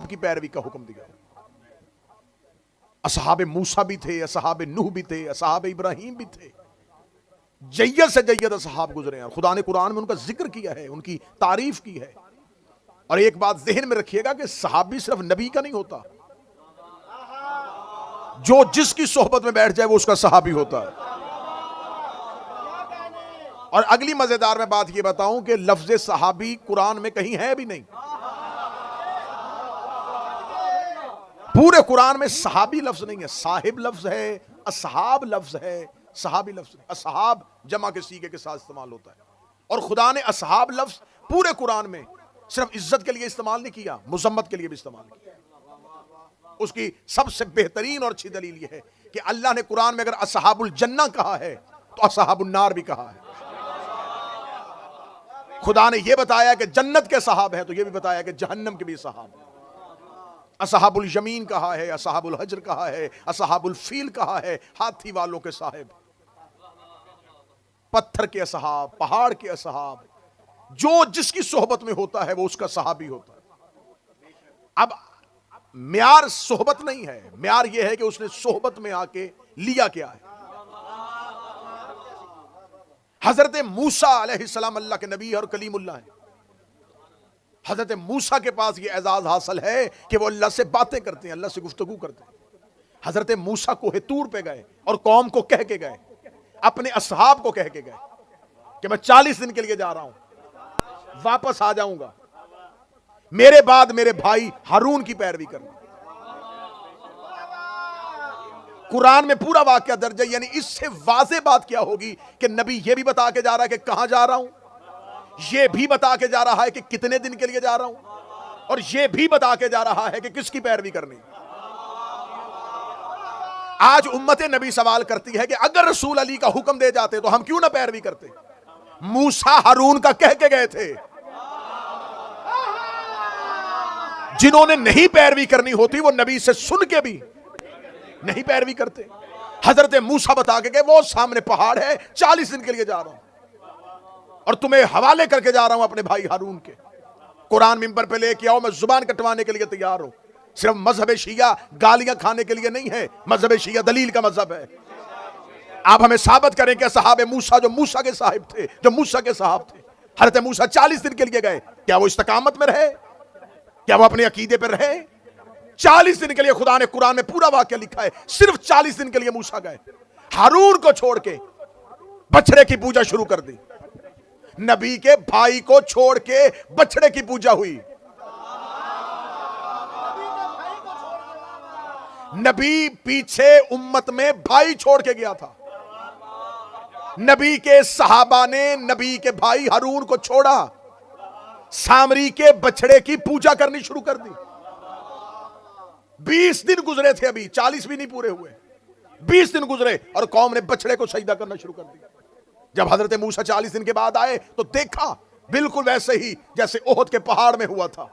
की पैरवी का हुक्म दिया। असहाब मूसा भी थे, असहाब नूह भी थे, असहाब इब्राहिम भी थे, जय्यद से जय्यद असहाब गुजरे हैं। खुदा ने कुरान में उनका जिक्र किया है, उनकी तारीफ की है। और एक बात जहन में रखिएगा कि सहाबी सिर्फ नबी का नहीं होता, जो जिसकी सोहबत में बैठ जाए वो उसका सहाबी होता है। और अगली मजेदार मैं बात ये बताऊं कि लफ्ज सहाबी कुरान में कहीं है भी नहीं। पूरे कुरान में सहाबी लफ्ज नहीं है, साहिब लफ्ज है, असहाब लफ्ज है, सहाबी लफ्ज नहीं। असहाब जमा के सीगे के साथ इस्तेमाल होता है। और खुदा ने असहाब लफ्ज पूरे कुरान में सिर्फ इज्जत के लिए इस्तेमाल नहीं किया, मुजम्मत के लिए भी इस्तेमाल किया। उसकी सबसे बेहतरीन और अच्छी दलील यह है कि अल्लाह ने कुरान में अगर असहाबुल जन्ना कहा है तो असहाबुल नार भी कहा है। खुदा ने यह बताया कि जन्नत के सहाब है, तो यह भी बताया कि जहन्नम के भी सहाब है। असहाबुल यमीन कहा है, असहाबुल हजर कहा है, असहाबुल फील कहा है, हाथी वालों के साहिब, पत्थर के असहाब, पहाड़ के असहाब। जो जिसकी सोहबत में होता है वो उसका सहाबी होता है। अब म्यार सोहबत नहीं है, म्यार यह है कि उसने सोहबत में आके लिया क्या है। हजरत मूसा अलैहिस्सलाम अल्लाह के नबी और कलीमुल्लाह हैं। हजरत मूसा के पास यह एजाज हासिल है कि वो अल्लाह से बातें करते हैं, अल्लाह से गुफ्तगू करते हैं। हजरत मूसा कोहे तूर पे गए और कौम को कह के गए, अपने असहाब को कह के गए कि मैं 40 दिन के लिए जा रहा हूं, वापस आ जाऊंगा, मेरे बाद मेरे भाई हारून की पैरवी करना। कुरान में पूरा वाकया दर्ज है, यानी इससे वाज़ेह बात क्या होगी कि नबी यह भी बता के जा रहा है कि कहां जा रहा हूं, यह भी बता के जा रहा है कि कितने दिन के लिए जा रहा हूं, और यह भी बता के जा रहा है कि किसकी पैरवी करनी। आज उम्मत नबी सवाल करती है कि अगर रसूल अली का हुक्म दे जाते तो हम क्यों ना पैरवी करते। मूसा हारून का कह के गए थे, जिन्होंने नहीं पैरवी करनी होती वो नबी से सुन के भी नहीं पैरवी करते। हजरत मूसा बता के गए वो सामने पहाड़ है, 40 दिन के लिए जा रहा हूं और तुम्हें हवाले करके जा रहा हूं अपने भाई हारून के। कुरान मिंबर पे लेके आओ, मैं जुबान कटवाने के लिए तैयार हूं। सिर्फ मजहब शिया गालियां खाने के लिए नहीं है, मजहब शिया दलील का मजहब है। आप हमें साबित करें कि सहाबे मूसा जो मूसा के साहिब थे, जो मूसा के साहब थे, हजरत मूसा 40 दिन के लिए गए, क्या वो इस्तकामत में रहे, क्या वो अपने अकीदे पर रहे। 40 दिन के लिए खुदा ने कुरान में पूरा वाक्य लिखा है, सिर्फ 40 दिन के लिए मूसा गए। हारून को छोड़ के बछड़े की पूजा शुरू कर दी। नबी के भाई को छोड़ के बछड़े की पूजा हुई। नबी पीछे उम्मत में भाई छोड़ के गया था। नबी के सहाबा ने नबी के भाई हारून को छोड़ा, सामरी के बछड़े की पूजा करनी शुरू कर दी। 20 दिन गुजरे थे, अभी 40 भी नहीं पूरे हुए, 20 दिन गुजरे और कौम ने बछड़े को सजदा करना शुरू कर दिया। जब हजरत मूसा 40 दिन के बाद आए तो देखा बिल्कुल वैसे ही जैसे ओहद के पहाड़ में हुआ था।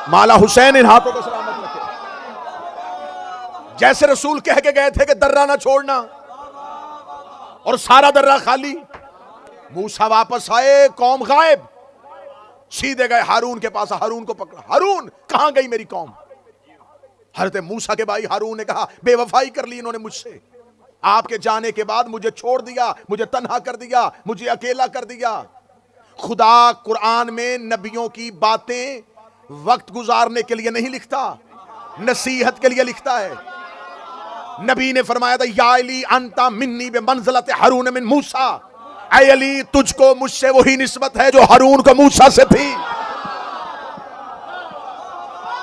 माला हुसैन इन हाथों को सलामत रखे। जैसे रसूल कह के गए थे कि दर्रा ना छोड़ना, और सारा दर्रा खाली। मूसा वापस आए, कौम गायब। सीधे गए हारून के पास, हारून को पकड़ा। हारून, कहां गई मेरी कौम। हजरत मूसा के भाई हारून ने कहा बेवफाई कर ली इन्होंने मुझसे, आपके जाने के बाद मुझे छोड़ दिया, मुझे तन्हा कर दिया, मुझे अकेला कर दिया। खुदा कुरान में नबियों की बातें वक्त गुजारने के लिए नहीं लिखता, नसीहत के लिए लिखता है। नबी ने फरमाया था या अली अंता मिन्नी बे मंज़लत हारून मिन मूसा, ऐ अली तुझको मुझसे वही निस्बत है जो हारून को मूसा से थी।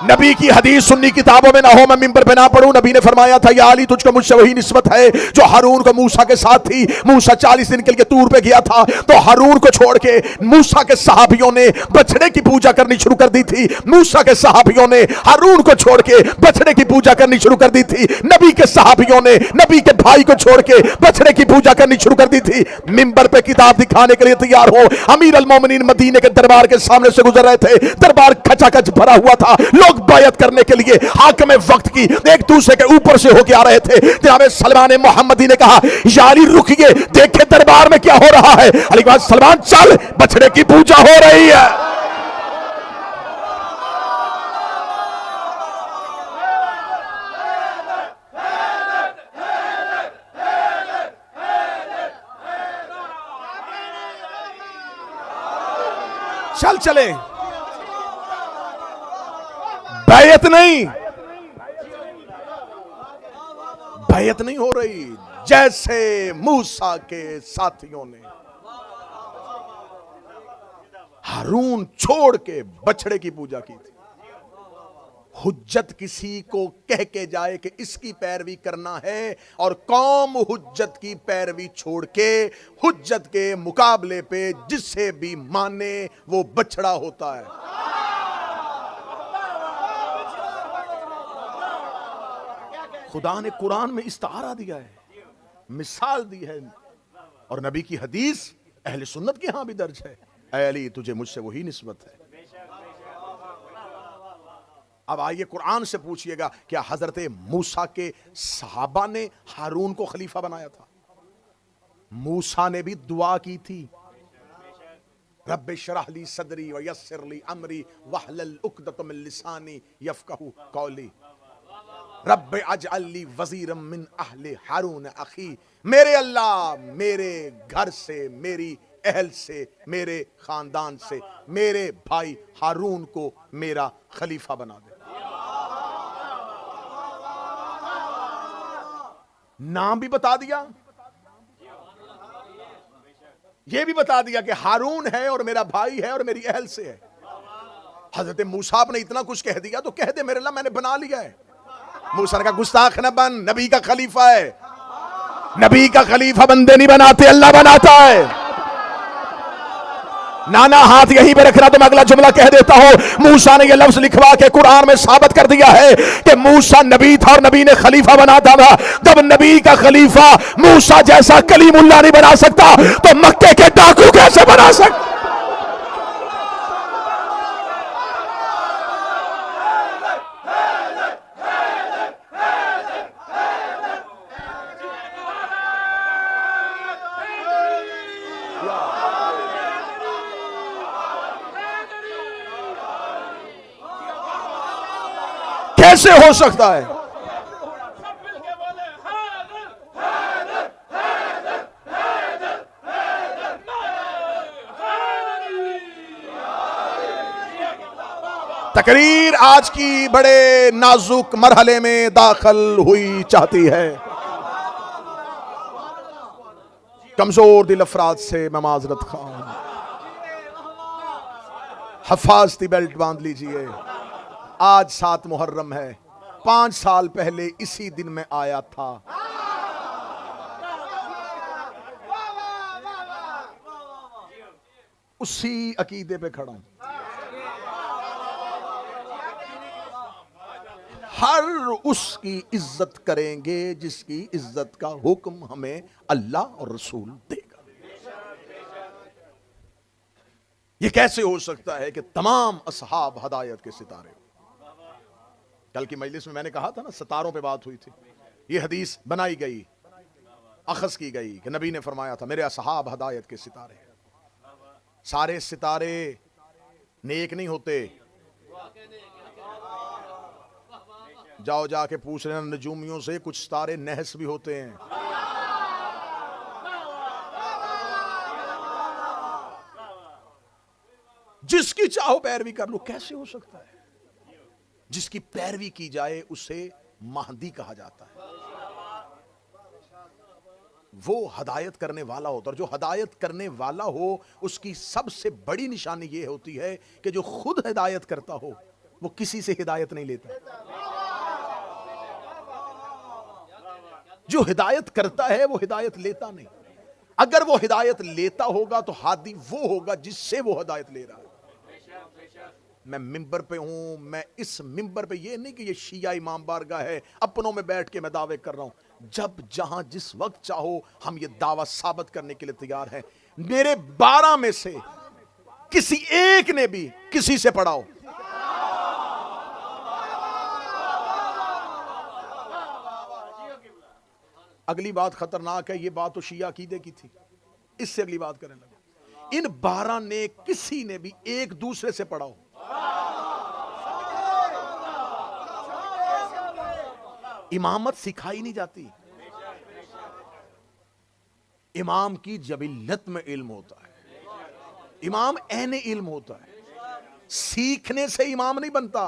नबी की हदीस सुन्नी किताबों में ना हो, मैं मिंबर पे ना पढ़ूं। नबी ने फरमाया था या अली तुझको मुझसे वही निस्बत है जो हारून को मूसा के साथ थी। मूसा 40 दिन के लिए तूर पे गया था तो हारून को छोड़ के मूसा के सहाबियों ने बछड़े की पूजा करनी शुरू कर दी थी। मूसा के सहाबियों ने हारून को छोड़ के बछड़े की पूजा करनी शुरू कर दी थी। नबी के सहाबियों ने नबी के भाई को छोड़ के बछड़े की पूजा करनी शुरू कर दी थी। मिंबर पे किताब दिखाने के लिए तैयार हो, अमीर अल मोमिनीन मदीने के दरबार के सामने से गुजर रहे थे। दरबार खचाखच भरा हुआ था, लोग बायत करने के लिए हाकिम वक्त की एक दूसरे के ऊपर से होके आ रहे थे। जनाब सलमान मोहम्मदी ने कहा यारी रुकिए, देखे दरबार में क्या हो रहा है। अली के बाद सलमान चल, बछड़े की पूजा हो रही है। चल चले। बैयत नहीं, बैयत नहीं हो रही। जैसे मूसा के साथियों ने हारून छोड़ के बछड़े की पूजा की थी। हुज्जत किसी को कह के जाए कि इसकी पैरवी करना है और कौम हुज्जत की पैरवी छोड़ के हुज्जत के मुकाबले पे जिससे भी माने वो बछड़ा होता है। खुदा ने कुरान में इस्तारा दिया है, मिसाल दी है, और नबी की हदीस अहले सुन्नत के यहां भी दर्ज है। ऐ अली तुझे मुझसे वही निस्बत है। अब आइए कुरान से पूछिएगा, क्या हजरत मूसा के सहाबा ने हारून को खलीफा बनाया था? मूसा ने भी दुआ की थी, रब्बे शरह ली सदरी व यस्सिर ली अमरी वहलल उक़दतम मिन लिसानी यफ़क़हू क़ौली रब्बे अजअल ली वज़ीरम मिन अहले हारून अखी। मेरे अल्लाह, मेरे घर से, मेरी अहल से, मेरे खानदान से मेरे भाई हारून को मेरा खलीफा बना दे। नाम भी बता दिया, यह भी बता दिया कि हारून है और मेरा भाई है और मेरी अहल से है। हजरत मूसा ने इतना कुछ कह दिया तो कह दे मेरे अल्लाह मैंने बना लिया है। मूसा ने कहा गुस्ताख न बन, नबी का खलीफा है। नबी का खलीफा बंदे नहीं बनाते, अल्लाह बनाता है। नाना हाथ यहीं पे रखना, तो मैं अगला जुमला कह देता हूं। मूसा ने यह लफ्ज लिखवा के कुरान में साबित कर दिया है कि मूसा नबी था और नबी ने खलीफा बनाता था। जब नबी का खलीफा मूसा जैसा कलीमुल्लाह नहीं बना सकता तो मक्के के डाकू कैसे बना सकता? कैसे हो सकता है? तकरीर आज की बड़े नाजुक मरहले में दाखिल हुई चाहती है। कमजोर दिल अफराद से मैं माजरत खाऊं। हफाजती बेल्ट बांध लीजिए। आज 7 मुहर्रम है। 5 साल पहले इसी दिन में आया था। उसी अकीदे पे खड़ा हूं। हर उसकी इज्जत करेंगे जिसकी इज्जत का हुक्म हमें अल्लाह और रसूल देगा। यह कैसे हो सकता है कि तमाम असहाब हदायत के सितारे? कल की मजलिस में मैंने कहा था ना, सितारों पे बात हुई थी। यह हदीस बनाई गई, अखज़ की गई कि नबी ने फरमाया था मेरे असहाब हदायत के सितारे। सारे सितारे नेक नहीं होते। जाओ जाके पूछ रहे नजूमियों से, कुछ सितारे नहस भी होते हैं। जिसकी चाहो पैरवी कर लो। कैसे हो सकता है? जिसकी पैरवी की जाए उसे महदी कहा जाता है। वो हदायत करने वाला होता है। और जो हदायत करने वाला हो उसकी सबसे बड़ी निशानी ये होती है कि जो खुद हिदायत करता हो वो किसी से हिदायत नहीं लेता। जो हिदायत करता है वो हिदायत लेता नहीं। अगर वो हिदायत लेता होगा तो हादी वो होगा जिससे वो हिदायत ले रहा है। मैं मिंबर पे हूं, मैं इस मिंबर पे, ये नहीं कि ये शिया इमाम बारगाह है अपनों में बैठ के मैं दावे कर रहा हूं। जब जहां जिस वक्त चाहो हम ये दावा साबित करने के लिए तैयार हैं। मेरे 12 में से किसी एक ने भी किसी से पढ़ाओ। अगली बात खतरनाक है। ये बात तो शिया अकीदे की थी, इससे अगली बात करने लगे। इन 12 ने किसी ने भी एक दूसरे से पढ़ाओ। इमामत सिखाई नहीं जाती। इमाम की जबिल्लत में इल्म होता है। इमाम ऐने इल्म होता है, सीखने से इमाम नहीं बनता।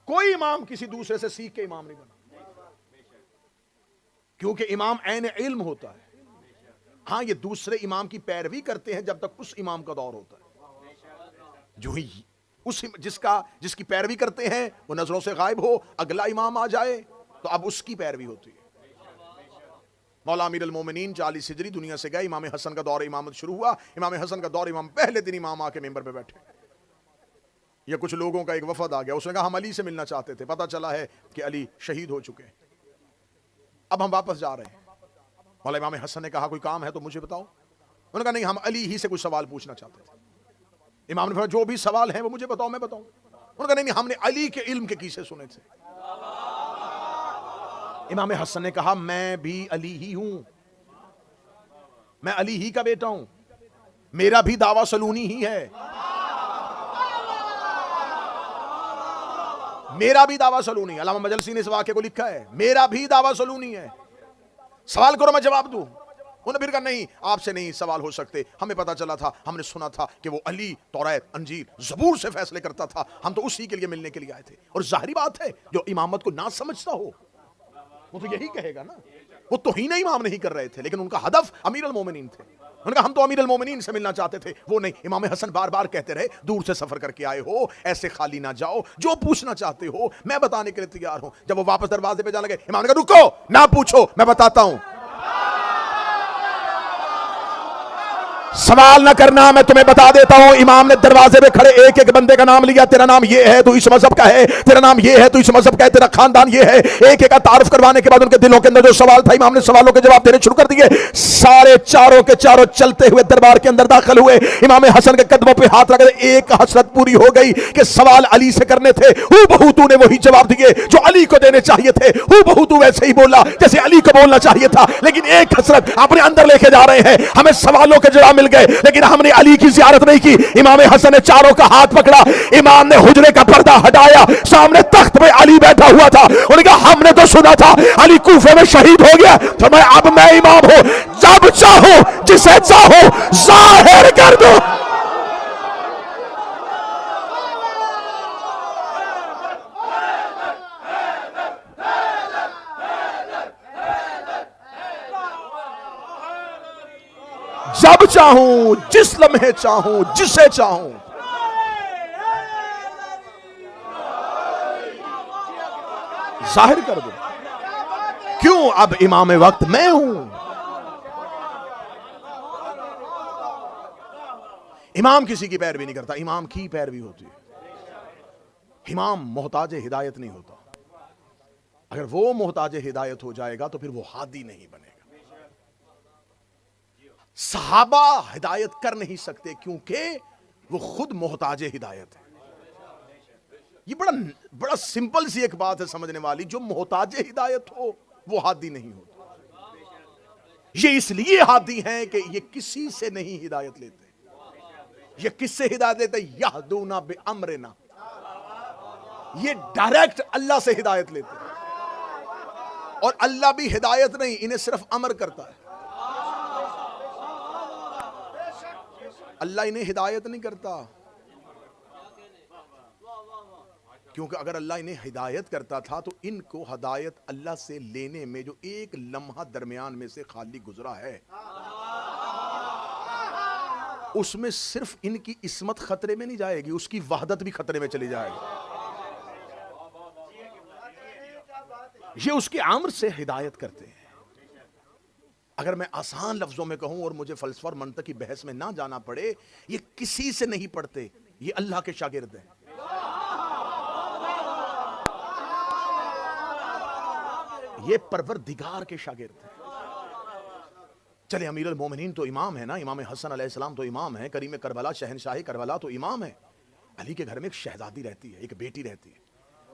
कोई इमाम किसी दूसरे से सीख के इमाम नहीं बना, क्योंकि इमाम ऐने इल्म होता है। हां, ये दूसरे इमाम की पैरवी करते हैं जब तक उस इमाम का दौर होता है। जो ही उस जिसकी पैरवी करते हैं वो नजरों से गायब हो, अगला इमाम आ जाए तो अब उसकी पैरवी होती है। मौला अमीर अल मोमिनीन 40 हिजरी दुनिया से गए, इमाम हसन का दौर इमामत शुरू हुआ। इमाम हसन का दौर इमाम पहले दिन इमाम आके मेंबर पे बैठे। ये कुछ लोगों का एक वफद आ गया, उसने कहा हम अली से मिलना चाहते थे, पता चला है कि अली शहीद हो चुके हैं, अब हम वापस जा रहे हैं। मौला इमाम हसन ने कहा कोई काम है तो मुझे बताओ। उन्होंने कहा नहीं, हम अली ही से कुछ सवाल पूछना चाहते थे। इमाम ने कहा जो भी सवाल है वो मुझे बताओ, मैं बताऊं। उन्होंने कहा नहीं, हमने अली के इल्म के किस्से सुने थे। इमाम हसन ने कहा मैं भी अली ही हूं, मैं अली ही का बेटा हूं, मेरा भी दावा सलूनी ही है, मेरा भी दावा सलूनी है। अल्लामा मजलसी ने इस वाक़े को लिखा है, मेरा भी दावा सलूनी है, सवाल करो मैं जवाब दूं। उन्होंने फिर कहा नहीं, आपसे नहीं सवाल हो सकते, हमें पता चला था, हमने सुना था कि वो अली तौरात, अंजीर, ज़बूर से फैसले करता था, हम तो उसी के लिए मिलने के लिए आए थे। और जाहिर बात है जो इमामत को ना समझता हो वो तो यही कहेगा ना। वो तौहीन इमाम नहीं कर रहे थे, लेकिन उनका हदफ अमीर अल मोमिनीन थे। उनका हम तो अमीर अल मोमिनीन से मिलना चाहते थे, वो नहीं। इमाम हसन बार बार कहते रहे दूर से सफर करके आए हो, ऐसे खाली ना जाओ, जो पूछना चाहते हो मैं बताने के लिए तैयार हूं। जब वो वापस दरवाजे पे जाने लगे, इमाम ने कहा रुको, ना पूछो, मैं बताता हूं। सवाल ना करना, मैं तुम्हें बता देता हूं। इमाम ने दरवाजे पे खड़े एक एक बंदे का नाम लिया, तेरा नाम ये है, तू इस मजहब का है, तेरा नाम ये है, तू इस मजहब का है, तेरा खानदान ये है। एक एक का तारुफ करवाने के बाद उनके दिलों के अंदर जो सवाल था, इमाम ने सवालों के जवाब देने शुरू कर दिए। सारे चारों के चारों चलते हुए दरबार के अंदर दाखिल हुए। इमाम हसन के कदमों पे हाथ रख दे। एक हसरत पूरी हो गई कि सवाल अली से करने थे, हूबहू तूने वही जवाब दिए जो अली को देने चाहिए थे, हूबहू तू वैसे ही बोला जैसे अली को बोलना चाहिए था। लेकिन एक हसरत अपने अंदर लेके जा रहे हैं, हमें सवालों के जवाब मिल गए लेकिन हमने अली की ज़ियारत नहीं की। इमाम हसन ने चारों का हाथ पकड़ा, इमाम ने हुजरे का पर्दा हटाया, सामने तख्त पे अली बैठा हुआ था। उन्होंने कहा हमने तो सुना था अली कूफे में शहीद हो गया, तो अब मैं इमाम हूं, जब चाहो जिसे चाहो जाहिर कर दो। जब चाहूं, जिस लम्हे चाहूं, जिसे चाहूं। जाहिर कर दो। क्यों? अब इमाम वक्त मैं हूं। इमाम किसी की पैरवी नहीं करता, इमाम की पैरवी होती है। इमाम मोहताज हिदायत नहीं होता। अगर वो मोहताज हिदायत हो जाएगा तो फिर वो हादी नहीं बनेगा। सहाबा हिदायत कर नहीं सकते क्योंकि वो खुद मोहताज हिदायत है। ये बड़ा सिंपल सी एक बात है समझने वाली। जो मोहताज हिदायत हो वो हादी नहीं होता। ये इसलिए हादी हैं कि ये किसी से नहीं हिदायत लेते। ये किससे हिदायत लेते? यहदूना बि अमरिना। ये डायरेक्ट अल्लाह से हिदायत लेते हैं। और अल्लाह भी हिदायत नहीं, इन्हें सिर्फ अमर करता है। अल्लाह इन्हें हिदायत नहीं करता, क्योंकि अगर अल्लाह इन्हें हिदायत करता था तो इनको हिदायत अल्लाह से लेने में जो एक लम्हा दरमियान में से खाली गुजरा है, उसमें सिर्फ इनकी इस्मत खतरे में नहीं जाएगी, उसकी वहदत भी खतरे में चली जाएगी। ये उसके अम्र से हिदायत करते हैं। अगर मैं आसान लफ्जों में कहूं और मुझे फलसफा और मंतक की बहस में ना जाना पड़े, ये किसी से नहीं पढ़ते, ये अल्लाह के शागिर्द हैं। ये परवरदिगार के शागिर्द हैं। चले, अमीर अल मोमिनीन तो इमाम है ना, इमाम हसन अलैहिस्सलाम तो इमाम है, करीम करबला शहनशाही करबला तो इमाम है। अली के घर में एक शहजादी रहती है, एक बेटी रहती है,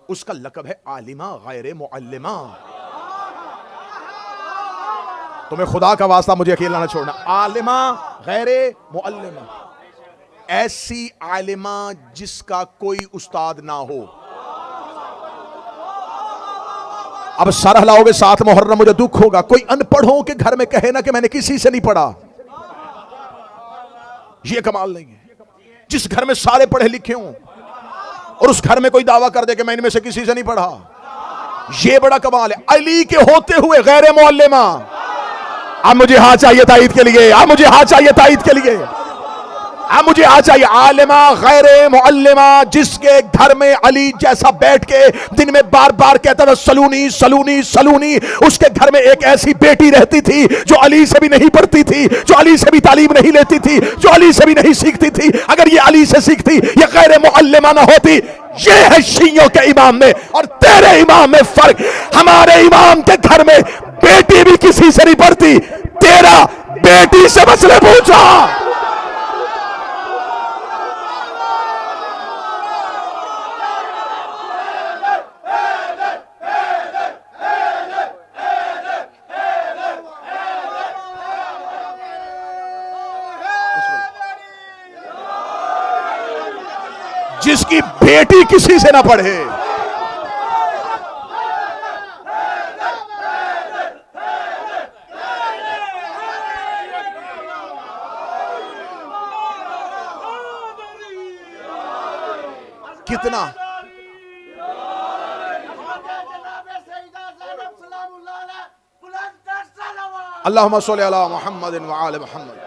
उसका लकब है आलिमा गैर मुअल्लिमा। तुम्हें खुदा का वास्ता मुझे अकेला ना छोड़ना। आलिमा गैरे मुअल्लिमा, ऐसी आलिमा जिसका कोई उस्ताद ना हो। अब सर हिलाओगे 7 मुहर्रम, मुझे दुख होगा। कोई अनपढ़ों के घर में कहे ना कि मैंने किसी से नहीं पढ़ा, ये कमाल नहीं है। जिस घर में सारे पढ़े लिखे हों और उस घर में कोई दावा कर दे कि मैं इनमें से किसी से नहीं पढ़ा, ये बड़ा कमाल है। अली के होते हुए गैर मुअल्लिमा। अब मुझे हाँ चाहिए ताईद के लिए, अब मुझे हाँ चाहिए ताईद के लिए, अब मुझे हाँ चाहिए। आलिमा गैर मुअल्लिमा, जिसके घर में अली जैसा बैठ के दिन में बार बार कहता था सलूनी सलूनी सलूनी, उसके घर में एक ऐसी बेटी रहती थी जो अली से भी नहीं पढ़ती थी, जो अली से भी तालीम नहीं लेती थी, जो अली से भी नहीं सीखती थी। अगर ये अली से सीखती, ये गैर मुअल्लिमा ना होती। ये है शियों के इमाम में और तेरे इमाम में फर्क। हमारे इमाम के घर में बेटी भी किसी से नहीं पढ़ती, तेरा बेटी से मसले पूछा। जिसकी बेटी किसी से ना पढ़े, कितना अल्लाहुम्मा सल्ली अला मुहम्मद व आले मुहम्मद।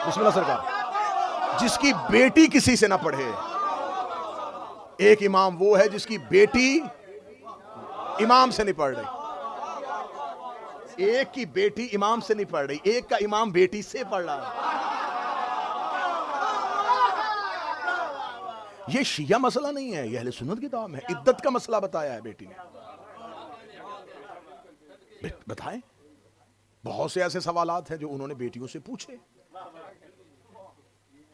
बिस्मिल्लाह सरकार। जिसकी बेटी किसी से ना पढ़े, एक इमाम वो है जिसकी बेटी इमाम से नहीं पढ़ रही। एक की बेटी इमाम से नहीं पढ़ रही, एक का इमाम बेटी से पढ़ रहा है। ये शिया मसला नहीं है, यह अहले सुन्नत की ताम है। इद्दत का मसला बताया है बेटी ने। बताएं, बहुत से ऐसे सवालात हैं जो उन्होंने बेटियों से पूछे।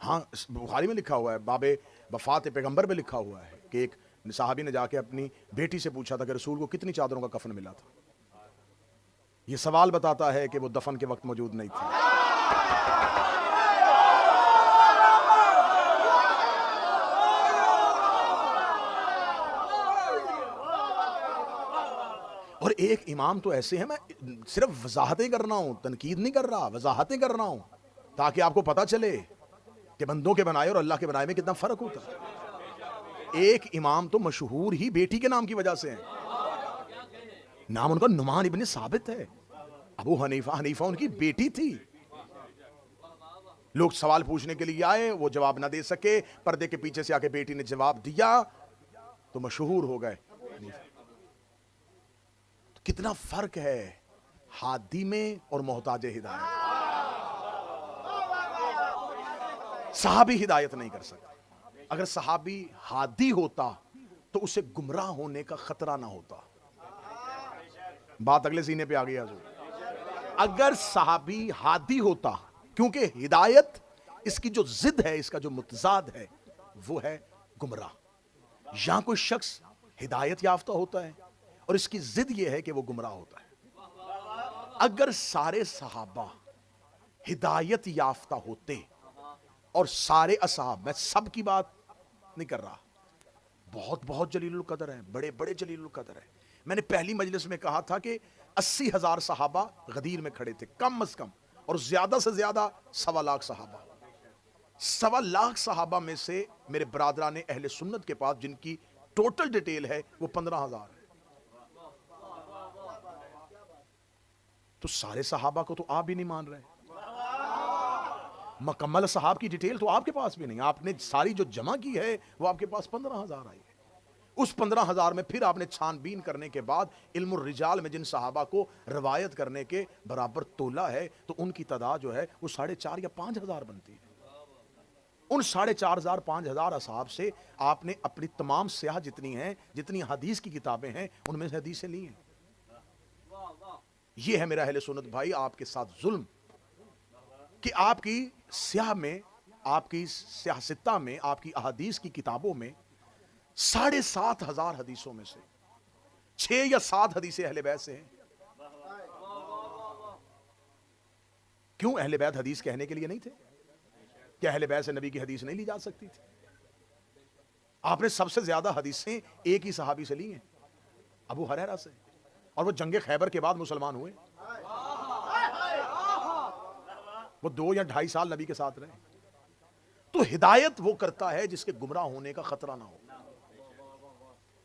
हाँ, बुखारी में लिखा हुआ है, बाबे वफात पैगंबर में लिखा हुआ है कि एक साहबी ने जाके अपनी बेटी से पूछा था कि रसूल को कितनी चादरों का कफन मिला था। यह सवाल बताता है कि वो दफन के वक्त मौजूद नहीं थी। और एक इमाम तो ऐसे हैं, मैं सिर्फ वजाहतें कर रहा हूं, तनकीद नहीं कर रहा, वजाहतें कर रहा हूं ताकि आपको पता चले कि बंदों के बनाए और अल्लाह के बनाए में कितना फर्क होता है। एक इमाम तो मशहूर ही बेटी के नाम की वजह से है। नाम उनका नुमान इब्न साबित है। अबू हनीफा उनकी बेटी थी। लोग सवाल पूछने के लिए आए, वो जवाब ना दे सके, पर्दे के पीछे से आके बेटी ने जवाब दिया तो मशहूर हो गए। तो कितना फर्क है हादी में और मोहताज हिदायत। सहाबी हिदायत नहीं कर सकता। अगर सहाबी हादी होता तो उसे गुमराह होने का खतरा ना होता। बात अगले सीने पे आ गई हजूर। अगर सहाबी हादी होता, क्योंकि हिदायत इसकी जो जिद है, इसका जो मुतजाद है वो है गुमराह। यहां कोई शख्स हिदायत याफ्ता होता है और इसकी जिद यह है कि वो गुमराह होता है। अगर सारे सहाबा हिदायत याफ्ता होते और सारे असहाब, मैं सब की बात नहीं कर रहा, बहुत बहुत जलीलुल कदर है, बड़े बड़े जलीलुल कदर है। मैंने पहली मजलिस में कहा था कि 80,000 सहाबा गदीर में खड़े थे कम से कम, और ज्यादा से ज्यादा 1.25 लाख सहाबा। 1.25 लाख सहाबा में से मेरे बरादरान अहले सुन्नत के पास जिनकी टोटल डिटेल है वो 15,000 है। तो सारे सहाबा को तो आप भी नहीं मान रहे। मुकम्मल सहाब की डिटेल तो आपके पास भी नहीं। आपने सारी जो जमा की है वो आपके पास 15,000 आई है। उस 15,000 में फिर आपने छानबीन करने के बाद इल्मुर रिजाल में जिन सहाबा को रवायत करने के बराबर तोला है तो उनकी तादाद जो है वो 4,500 या 5,000 बनती है। उन 4,500 5,000 असहाब से आपने अपनी तमाम स्याह जितनी हैं, जितनी हदीस की किताबें हैं, उनमें से हदीसें ली हैं। यह है मेरा अहले सुन्नत भाई आपके साथ जुल्म कि आपकी स्याह में, आपकी सियासत्ता में, आपकी अहादीस की किताबों में 7,500 हदीसों में से 6 या 7 हदीसें अहले बैत से हैं। क्यों? अहले बैत हदीस कहने के लिए नहीं थे? क्या अहले बैत से नबी की हदीस नहीं ली जा सकती थी? आपने सबसे ज्यादा हदीसें एक ही सहाबी से ली हैं, अबू हुरैरा से, और वो जंगे खैबर के बाद मुसलमान हुए। वो 2 या 2.5 साल नबी के साथ रहे। तो हिदायत वो करता है जिसके गुमराह होने का खतरा ना हो।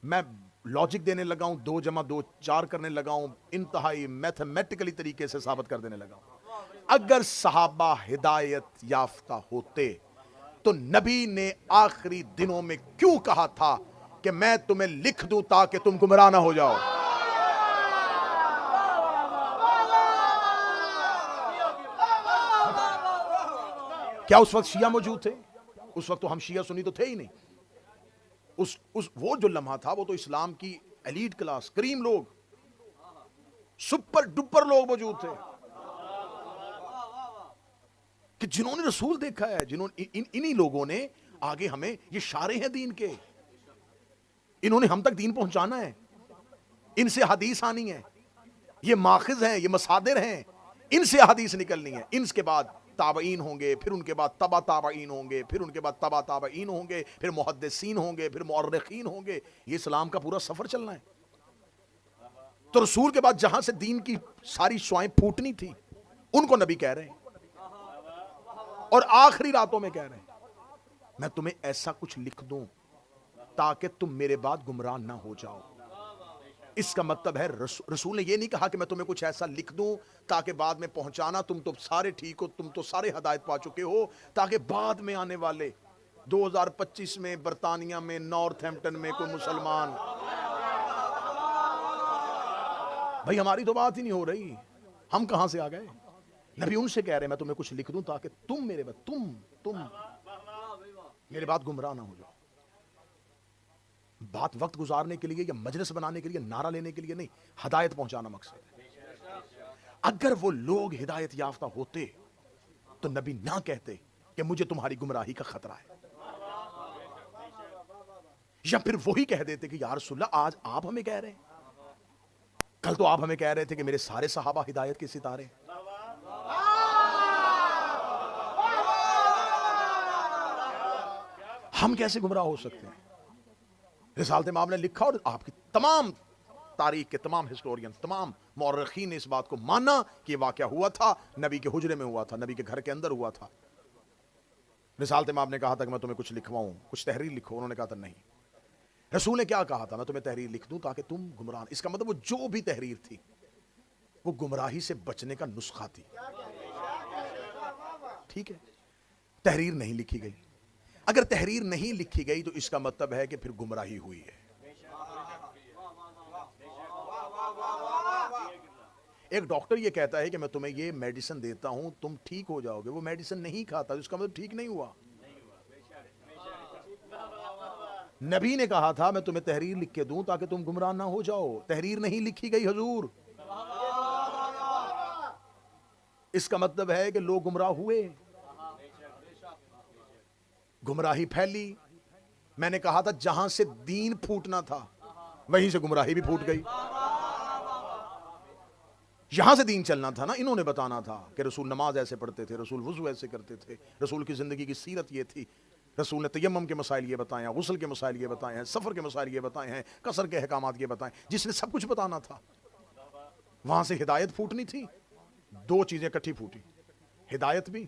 मैं लॉजिक देने लगा हूं, 2 + 2 4 करने लगा हूं, इंतहाई मैथमेटिकली तरीके से साबित कर देने लगा हूं। अगर सहाबा हिदायत याफ्ता होते तो नबी ने आखिरी दिनों में क्यों कहा था कि मैं तुम्हें लिख दूं ताकि तुम गुमराह ना हो जाओ? क्या उस वक्त शिया मौजूद थे? उस वक्त तो हम शिया सुन्नी तो थे ही नहीं। उस वो जो लम्हा था, वो तो इस्लाम की एलीट क्लास, करीम लोग, सुपर डुपर लोग मौजूद थे कि जिन्होंने रसूल देखा है, जिन्होंने इन्हीं लोगों ने आगे हमें, ये शारे हैं दीन के, इन्होंने हम तक दीन पहुंचाना है, इनसे हदीस आनी है, ये माखिज हैं, ये मसादिर हैं, इनसे हदीस निकलनी है। इनके बाद ताबईन होंगे, फिर उनके बाद तबा ताबईन होंगे, फिर उनके बाद तबा ताबईन होंगे, फिर मुहद्दिसीन होंगे, फिर मुअर्रिखीन होंगे। ये इस्लाम का पूरा सफर चलना है। तो रसूल के बाद जहां से दीन की सारी शुआएं फूटनी थी, उनको नबी कह रहे हैं, और आखिरी रातों में कह रहे हैं, मैं तुम्हें ऐसा कुछ लिख दूं ताकि तुम मेरे बाद गुमराह ना हो जाओ। इसका मतलब है रसूल ने यह नहीं कहा कि मैं तुम्हें कुछ ऐसा लिख दूं ताकि बाद में पहुंचाना, तुम तो सारे ठीक हो, तुम तो सारे हिदायत पा चुके हो, ताकि बाद में आने वाले 2025 में बर्तानिया में नॉर्थहैम्पटन में कोई मुसलमान, भाई हमारी तो बात ही नहीं हो रही, हम कहां से आ गए? नबी उनसे कह रहे हैं मैं तुम्हें कुछ लिख दूं ताकि तुम मेरे बाद तुम मेरे बाद गुमराह ना हो जाओ। बात वक्त गुजारने के लिए या मजलिस बनाने के लिए, नारा लेने के लिए नहीं, हिदायत पहुंचाना मकसद है। अगर वो लोग हिदायत याफ्ता होते तो नबी ना कहते कि मुझे तुम्हारी गुमराही का खतरा है, या फिर वही कह देते कि या रसूलल्लाह आज आप हमें कह रहे हैं, कल तो आप हमें कह रहे थे कि मेरे सारे सहाबा हिदायत के सितारे हैं। हम कैसे गुमराह हो सकते हैं? रिसालत इमाम ने लिखा, और आपकी तमाम तारीख के तमाम हिस्टोरियन, तमाम मुअर्रिखीन ने इस बात को माना कि वाक़या हुआ था, नबी के हुजरे में हुआ था, नबी के घर के अंदर हुआ था। रिसालत इमाम ने कहा था कि मैं तुम्हें कुछ लिखवाऊं, कुछ तहरीर लिखो, उन्होंने कहा था नहीं। रसूल ने क्या कहा था? मैं तुम्हें तहरीर लिख दूं ताकि तुम गुमराह। इसका मतलब वो जो भी तहरीर थी वो गुमराही से बचने का नुस्खा थी। ठीक है, तहरीर नहीं लिखी गई। अगर तहरीर नहीं लिखी गई तो इसका मतलब है कि फिर गुमराही हुई है। एक डॉक्टर ये कहता है कि मैं तुम्हें ये मेडिसिन देता हूं, तुम ठीक हो जाओगे, वो मेडिसिन नहीं खाता तो इसका मतलब ठीक नहीं हुआ। नबी ने कहा था मैं तुम्हें तहरीर लिख के दूं ताकि तुम गुमराह ना हो जाओ, तहरीर नहीं लिखी गई हुजूर, इसका मतलब है कि लोग गुमराह हुए, गुमराही फैली। मैंने कहा था जहां से दीन फूटना था वहीं से गुमराही भी फूट गई। यहां से दीन चलना था ना, इन्होंने बताना था कि रसूल नमाज ऐसे पढ़ते थे, रसूल वुज़ू ऐसे करते थे, रसूल की जिंदगी की सीरत ये थी, रसूल ने तयम्मुम के मसाइल ये बताए हैं, गुस्ल के मसाइल ये बताए हैं, सफर के मसाइल ये बताए हैं, कसर के अहकामात ये बताए, जिसने सब कुछ बताना था। वहां से हिदायत फूटनी थी, 2 चीजें इकट्ठी फूटी, हिदायत भी,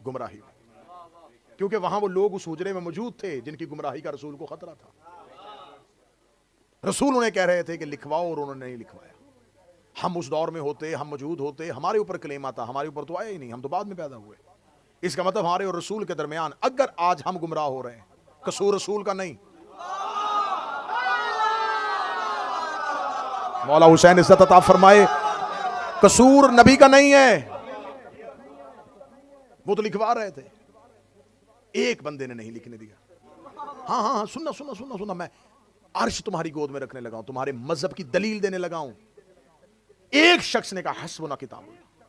गुमराही भी, क्योंकि वहां वो लोग उस हुजरे में मौजूद थे जिनकी गुमराही का रसूल को खतरा था। रसूल उन्हें कह रहे थे कि लिखवाओ, और उन्होंने नहीं लिखवाया। हम उस दौर में होते, हम मौजूद होते, हमारे ऊपर क्लेम आता, हमारे ऊपर तो आया ही नहीं, हम तो बाद में पैदा हुए। इसका मतलब हमारे और रसूल के दरमियान अगर आज हम गुमराह हो रहे हैं, कसूर रसूल का नहीं। मौला हुसैन इज्जत अता फरमाए, कसूर नबी का नहीं है। वो तो लिखवा रहे थे, एक बंदे ने नहीं लिखने दिया। हाँ हाँ हाँ, सुनना सुनना सुनना सुनना, मैं अर्श तुम्हारी गोद में रखने लगा हूं, तुम्हारे मजहब की दलील देने लगा हूं। एक शख्स ने कहा हस्बुना किताबुल्लाह,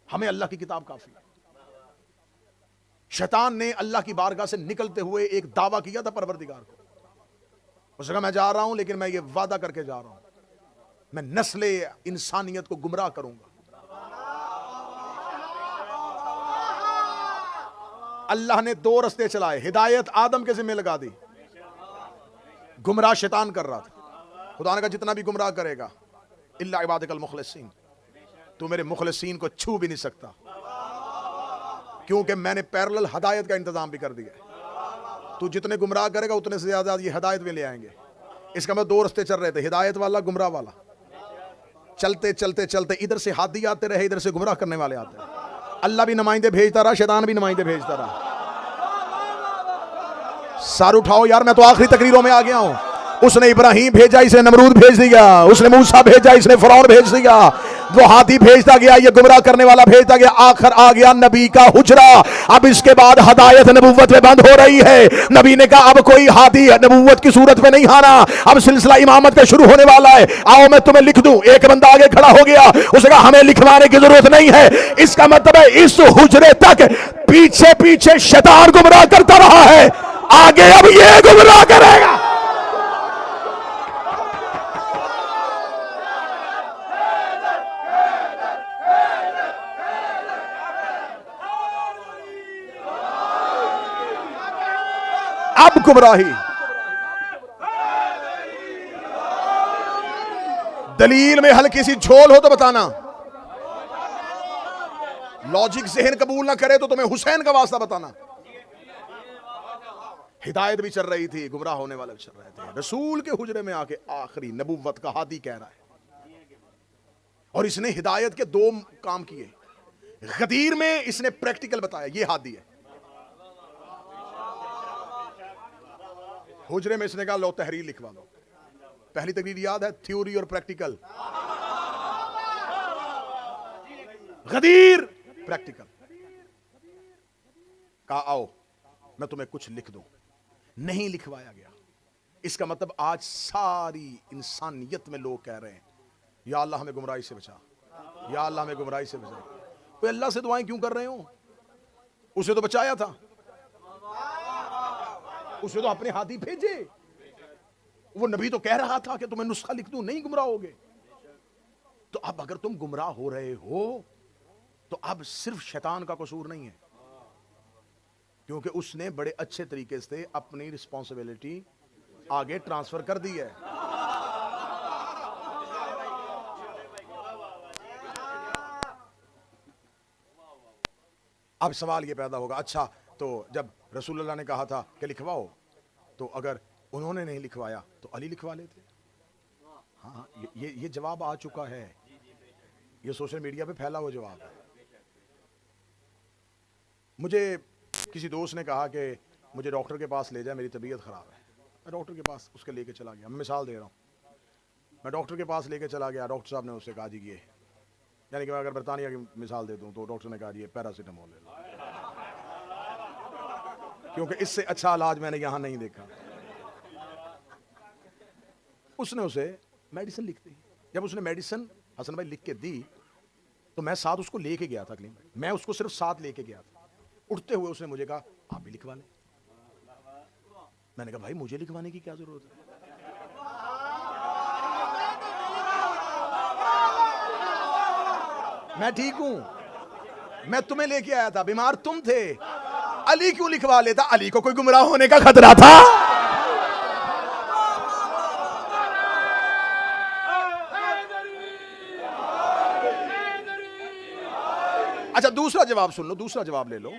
हमें अल्लाह की किताब काफी है। शैतान ने अल्लाह की बारगाह से निकलते हुए एक दावा किया था परवरदिगार को, उसने कहा मैं जा रहा हूं, लेकिन मैं ये वादा करके जा रहा हूं, मैं नस्ल इंसानियत को गुमराह करूंगा। अल्लाह ने 2 रास्ते चलाए, हिदायत आदम के जिम्मे लगा दी, गुमराह शैतान कर रहा था। खुदा ने कहा जितना भी गुमराह करेगा इल्ला इबादकल मुखलिसीन, तू मेरे मुखलिसीन को छू भी नहीं सकता, क्योंकि मैंने पैरेलल हदायत का इंतजाम भी कर दिया। तू जितने गुमराह करेगा उतने से ज्यादा ये हदायत में ले आएंगे। इसका मतलब दो रास्ते चल रहे थे, हिदायत वाला, गुमराह वाला। चलते चलते चलते इधर से हादी आते रहे, इधर से गुमराह करने वाले आते रहे। अल्लाह भी नुमाइंदे भेजता रहा, शैतान भी नुमाइंदे भेजता रहा। सर उठाओ यार, मैं तो आखिरी तकरीरों में आ गया हूं। उसने इब्राहिम भेजा, इसने नमरूद भेज दिया। उसने मूसा भेजा, इसने फिरौन भेज दिया। वो हाथी भेजता गया, ये गुमराह करने वाला भेजता गया। आखिर आ गया नबी का हुजरा। अब इसके बाद हदायत नबूवत में बंद हो रही है। नबी ने कहा अब कोई हाथी नबूवत की सूरत में नहीं आना, अब सिलसिला इमामत का शुरू होने वाला है। आओ मैं तुम्हें लिख दूं। एक बंदा आगे खड़ा हो गया, उसने कहा हमें लिखवाने की जरूरत नहीं है। इसका मतलब है इस हुजरे तक पीछे पीछे शैतान गुमराह करता रहा है, आगे अब ये गुमराह करेगा। अब गुमराही दलील में हल्की सी झोल हो तो बताना, लॉजिक जहन कबूल ना करे तो तुम्हें हुसैन का वास्ता बताना। हिदायत भी चल रही थी, गुमराह होने वाले भी चल रहे थे। रसूल के हुजरे में आके आखिरी नबूवत का हादी कह रहा है, और इसने हिदायत के दो काम किए। गदीर में इसने प्रैक्टिकल बताया, ये हादी है। हुजरे में इसने कहा लो तहरीर लिखवा दो। पहली तकरीर याद है, थ्योरी और प्रैक्टिकल। गदीर प्रैक्टिकल। कहा आओ मैं तुम्हें कुछ लिख दूं। नहीं लिखवाया गया। इसका मतलब आज सारी इंसानियत में लोग कह रहे हैं या अल्लाह हमें गुमराही से बचा, या अल्लाह हमें गुमराही से बचा। तो अल्लाह से दुआएं क्यों कर रहे हो? उसे तो बचाया था, उसे तो अपने हाथी भेजे। वो नबी तो कह रहा था कि तुम्हें नुस्खा लिख दूं, नहीं गुमराह होगे। तो अब अगर तुम गुमराह हो रहे हो तो अब सिर्फ शैतान का कसूर नहीं है, क्योंकि उसने बड़े अच्छे तरीके से अपनी रिस्पॉन्सिबिलिटी आगे ट्रांसफर कर दी है। अब सवाल यह पैदा होगा, अच्छा तो जब रसूलुल्लाह ने कहा था कि लिखवाओ, तो अगर उन्होंने नहीं लिखवाया तो अली लिखवा लेते। हाँ, ये जवाब आ चुका है, ये सोशल मीडिया पे फैला हुआ जवाब है। मुझे किसी दोस्त ने कहा कि मुझे डॉक्टर के पास ले जाए, मेरी तबीयत ख़राब है। मैं डॉक्टर के पास उसके लेके चला गया। मैं मिसाल दे रहा हूँ, मैं डॉक्टर के पास लेके चला गया। डॉक्टर साहब ने उससे कहा जी ये, यानी कि मैं अगर बरतानिया की मिसाल दे दूँ तो डॉक्टर ने कहा जी पैरासीटामोल ले लो, क्योंकि इससे अच्छा इलाज मैंने यहाँ नहीं देखा। उसने उसे मेडिसिन लिख दी। जब उसने मेडिसिन हसन भाई लिख के दी तो मैं साथ उसको लेके गया था क्लिनिक। मैं उसको सिर्फ साथ लेके गया था। उठते हुए उसने मुझे कहा आप भी लिखवा लें। मैंने कहा भाई मुझे लिखवाने की क्या जरूरत है? मैं ठीक हूं, मैं तुम्हें लेके आया था, बीमार तुम थे। अली क्यों लिखवा लेता? अली को कोई गुमराह होने का खतरा था? अच्छा दूसरा जवाब सुन लो, दूसरा जवाब ले लो।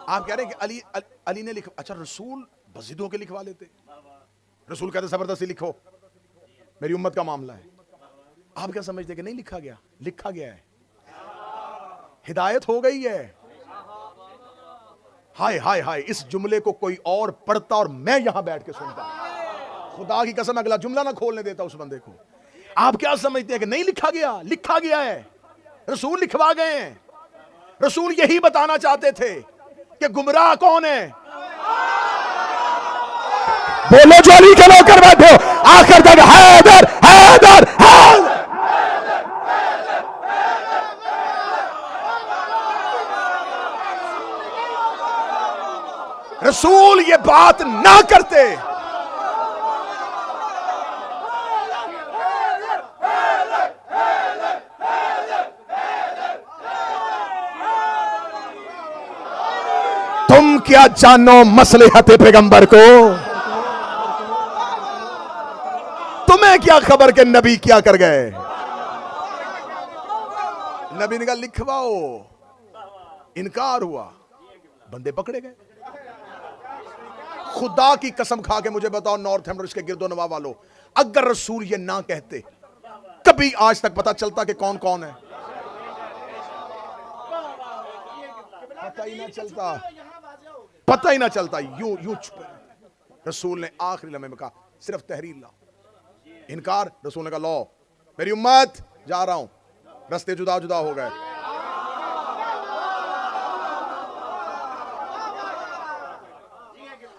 आप कह रहे हैं कि अली ने अच्छा रसूल बज़िदों के लिखवा लेते। रसूल कहते जबरदस्ती लिखो, मेरी उम्मत का मामला है। आप क्या समझते कि नहीं लिखा गया? लिखा गया है, हिदायत हो गई है। हाय हाय हाय, इस जुमले को कोई और पढ़ता और मैं यहां बैठ के सुनता, खुदा की कसम अगला जुमला ना खोलने देता उस बंदे को। आप क्या समझते हैं कि नहीं लिखा गया? लिखा गया है, रसूल लिखवा गए हैं। रसूल यही बताना चाहते थे कि गुमराह कौन है। बोलो जो अली के नौकर बैठे हो आखिर तक हैदर हैदर हैदर। रसूल ये बात ना करते तुम क्या जानो मसलहत पैगंबर को। क्या खबर कि नबी क्या कर गए। नबी ने कहा लिखवाओ, इनकार हुआ, बंदे पकड़े गए। खुदा की कसम खा के मुझे बताओ नॉर्थ हैम्पटन इसके गिरदो नवा वालों, अगर रसूल ये ना कहते कभी आज तक पता चलता कि कौन कौन है? पता ही ना चलता, पता ही ना चलता। यूं यूं छुपे। रसूल ने आखिरी लम्हे में कहा सिर्फ तहरीर लाओ। इनकार, रसूल ने कहा लो मेरी उम्मत, जा रहा हूं। रास्ते जुदा जुदा हो गए।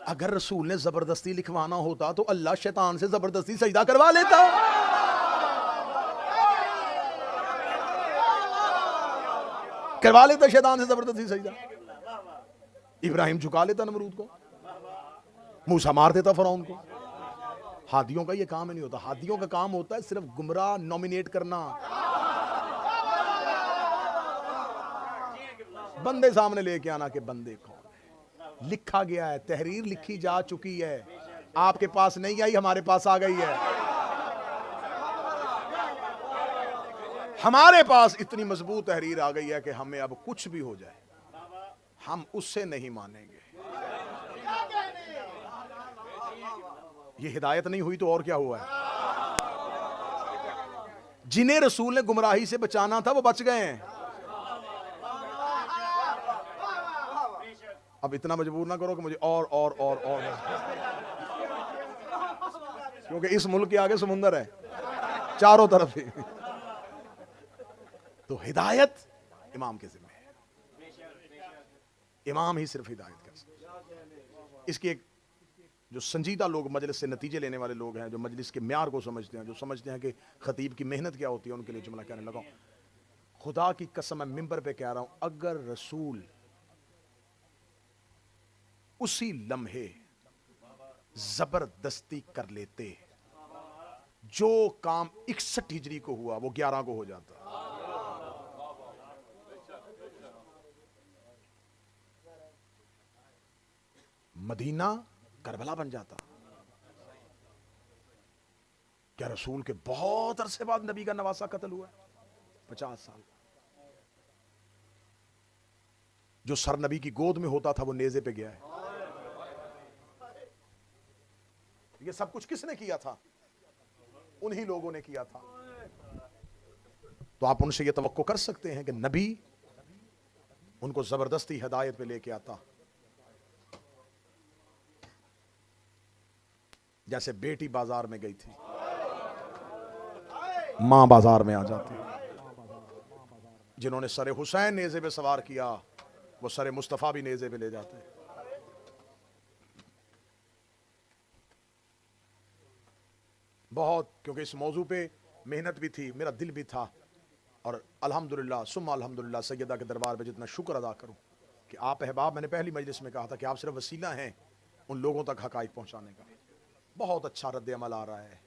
अगर रसूल ने जबरदस्ती लिखवाना होता तो अल्लाह शैतान से जबरदस्ती सजदा करवा लेता। करवा लेता शैतान से जबरदस्ती सजदा। इब्राहिम झुका लेता नमरूद को, मूसा मार देता फरौन को। हादियों का ये काम ही नहीं होता। हादियों का काम होता है सिर्फ गुमराह नॉमिनेट करना, बंदे सामने लेके आना कि बंदे कौन है। लिखा गया है, तहरीर लिखी जा चुकी है, आपके पास नहीं आई, हमारे पास आ गई है। हमारे पास इतनी मजबूत तहरीर आ गई है कि हमें अब कुछ भी हो जाए हम उससे नहीं मानेंगे। ये हिदायत नहीं हुई तो और क्या हुआ है? जिन्हें रसूल ने गुमराही से बचाना था वो बच गए हैं। अब इतना मजबूर ना करो कि मुझे और क्योंकि इस मुल्क के आगे समुंदर है चारों तरफ ही। तो हिदायत इमाम के जिम्मे है, इमाम ही सिर्फ हिदायत कर सकते। इसकी एक जो संजीदा लोग, मजलिस से नतीजे लेने वाले लोग हैं, जो मजलिस के म्यार को समझते हैं, जो समझते हैं कि खतीब की मेहनत क्या होती है, उनके लिए जुमला कहने लगा। खुदा की कसम मैं मिंबर पे कह रहा हूं, अगर रसूल उसी लम्हे जबरदस्ती कर लेते, जो काम 61 हिजरी को हुआ वो 11 को हो जाता। मदीना करबला बन जाता। क्या रसूल के बहुत अरसे बाद नबी का नवासा कत्ल हुआ है? 50 साल। जो सर नबी की गोद में होता था वो नेज़े पे गया है। ये सब कुछ किसने किया था? उन्हीं लोगों ने किया था। तो आप उनसे ये तवक्को कर सकते हैं कि नबी उनको जबरदस्ती हिदायत पे लेके आता। जैसे बेटी बाजार में गई थी, मां बाजार में आ जाती। जिन्होंने सरे हुसैन नेज़े पे सवार किया वो सरे मुस्तफा भी नेज़े पे ले जाते। बहुत, क्योंकि इस मौजू पे मेहनत भी थी, मेरा दिल भी था। और अल्हम्दुलिल्लाह सुम्मा अल्हम्दुलिल्लाह सैयदा के दरबार पे जितना शुक्र अदा करूं कि आप अहबाब, मैंने पहली मजलिस में कहा था कि आप सिर्फ वसीला हैं उन लोगों तक हकाइक पहुंचाने का। बहुत अच्छा रद्द अमल आ रहा है।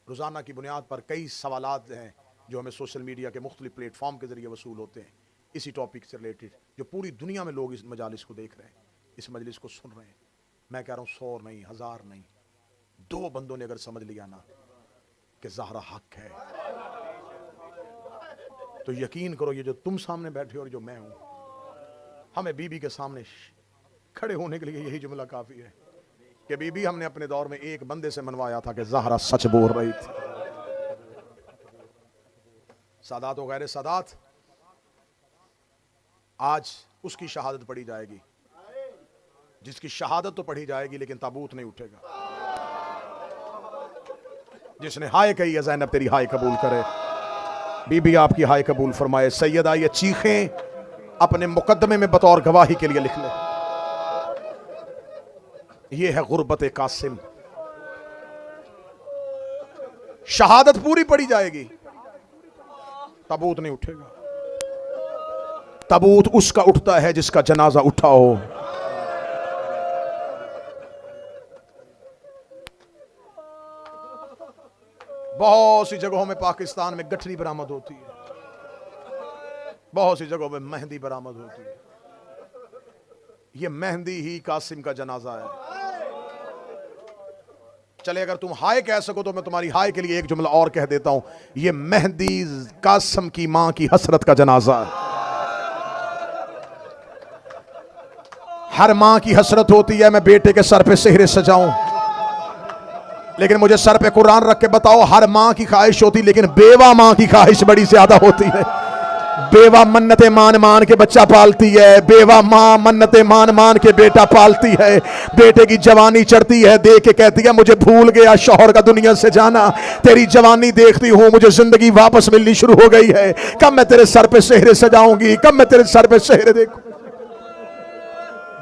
रोज़ाना की बुनियाद पर कई सवालात हैं जो हमें सोशल मीडिया के मुख्तलिफ प्लेटफॉर्म के ज़रिए वसूल होते हैं इसी टॉपिक से रिलेटेड, जो पूरी दुनिया में लोग इस मजालिस को देख रहे हैं, इस मजलिस को सुन रहे हैं। मैं कह रहा हूँ 100 नहीं, 1000 नहीं, 2 बंदों ने अगर समझ लिया ना कि ज़हरा हक है, तो यकीन करो ये जो तुम सामने बैठे हो और जो मैं हूं, हमें बीबी के सामने खड़े होने के लिए यही जुमला काफ़ी है कि बीबी, हमने अपने दौर में एक बंदे से मनवाया था कि ज़हरा सच बोल रही थी। सादात व गैर सादात, आज उसकी शहादत पढ़ी जाएगी जिसकी शहादत तो पढ़ी जाएगी लेकिन ताबूत नहीं उठेगा। जिसने हाय कही है, ज़ैनब तेरी हाय कबूल करे, बीबी आपकी हाय कबूल फरमाए। सैयदा ये चीखें अपने मुकदमे में बतौर गवाही के लिए लिख ले। ये है गुर्बत कासिम। शहादत पूरी पड़ी जाएगी, ताबूत नहीं उठेगा। ताबूत उसका उठता है जिसका जनाजा उठा हो। बहुत सी जगहों में पाकिस्तान में गठरी बरामद होती है, बहुत सी जगहों में मेहंदी बरामद होती है। ये मेहंदी ही कासिम का जनाजा है। चले अगर तुम हाय कह सको तो मैं तुम्हारी हाय के लिए एक जुमला और कह देता हूं, ये मेहदी कासिम की मां की हसरत का जनाजा है। हर मां की हसरत होती है मैं बेटे के सर पे सेहरे सजाऊं, लेकिन मुझे सर पे कुरान रख के बताओ, हर मां की ख्वाहिश होती, लेकिन बेवा मां की ख्वाहिश बड़ी ज्यादा होती है। बेवा मन्नतें मान मान के बच्चा पालती है, बेवा मां मन्नतें मान मान के बेटा पालती है। बेटे की जवानी चढ़ती है, देख के कहती है मुझे भूल गया शौहर का दुनिया से जाना, तेरी जवानी देखती हूं मुझे जिंदगी वापस मिलनी शुरू हो गई है, कब मैं तेरे सर पे सेहरे सजाऊंगी, कब मैं तेरे सर पे सेहरे देखूं।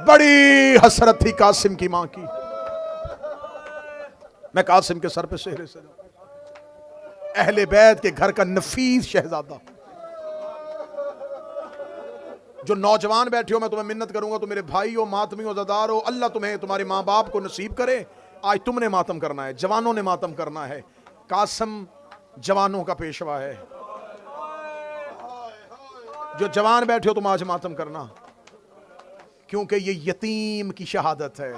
बड़ी हसरत थी कासिम की मां की, मैं कासिम के सर पे सेहरे सजाऊं। अहले बैत के घर का नफीस शहजादा। जो नौजवान बैठे हो, मैं तुम्हें मिन्नत करूंगा, तो मेरे भाई हो, मातमी हो, ज़ादार हो, अल्लाह तुम्हें तुम्हारे माँ बाप को नसीब करे। आज तुमने मातम करना है, जवानों ने मातम करना है। कासिम जवानों का पेशवा है। जो जवान बैठे हो तुम आज मातम करना, क्योंकि ये यतीम की शहादत है।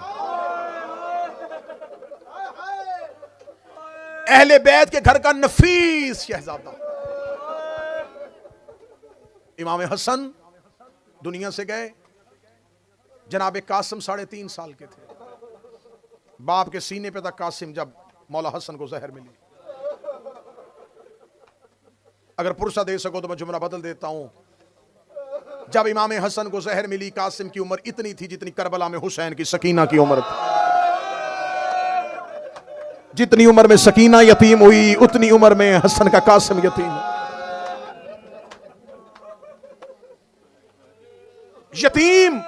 अहले बैत के घर का नफीस शहजादा इमाम हसन दुनिया से गए। जनाब कासिम 3.5 साल के थे। बाप के सीने पे था कासिम जब मौला हसन को जहर मिली। अगर पुरसा दे सको तो मैं जुमला बदल देता हूं। जब इमाम हसन को जहर मिली, कासिम की उम्र इतनी थी जितनी करबला में हुसैन की सकीना की उम्र थी। जितनी उम्र में सकीना यतीम हुई, उतनी उम्र में हसन का कासिम यतीम। यतीम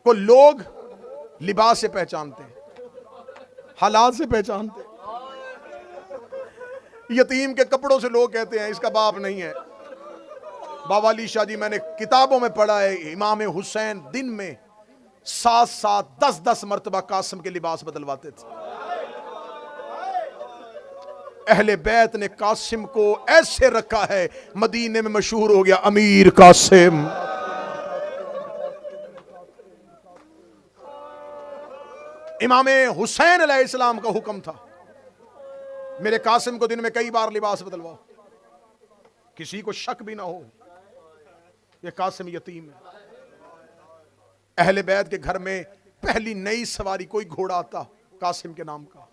को लोग लिबास से पहचानते हैं, हालात से पहचानते हैं। यतीम के कपड़ों से लोग कहते हैं इसका बाप नहीं है। बाबा अली शाह जी, मैंने किताबों में पढ़ा है, इमाम हुसैन दिन में 7-7, 10-10 मरतबा कासिम के लिबास बदलवाते थे। अहले बैत ने कासिम को ऐसे रखा है, मदीने में मशहूर हो गया अमीर कासिम। इमाम हुसैन अलैहिस्सलाम का हुक्म था, मेरे कासिम को दिन में कई बार लिबास बदलवाओ, किसी को शक भी ना हो ये कासिम यतीम है। अहले बैत के घर में पहली नई सवारी कोई घोड़ा आता कासिम के नाम का।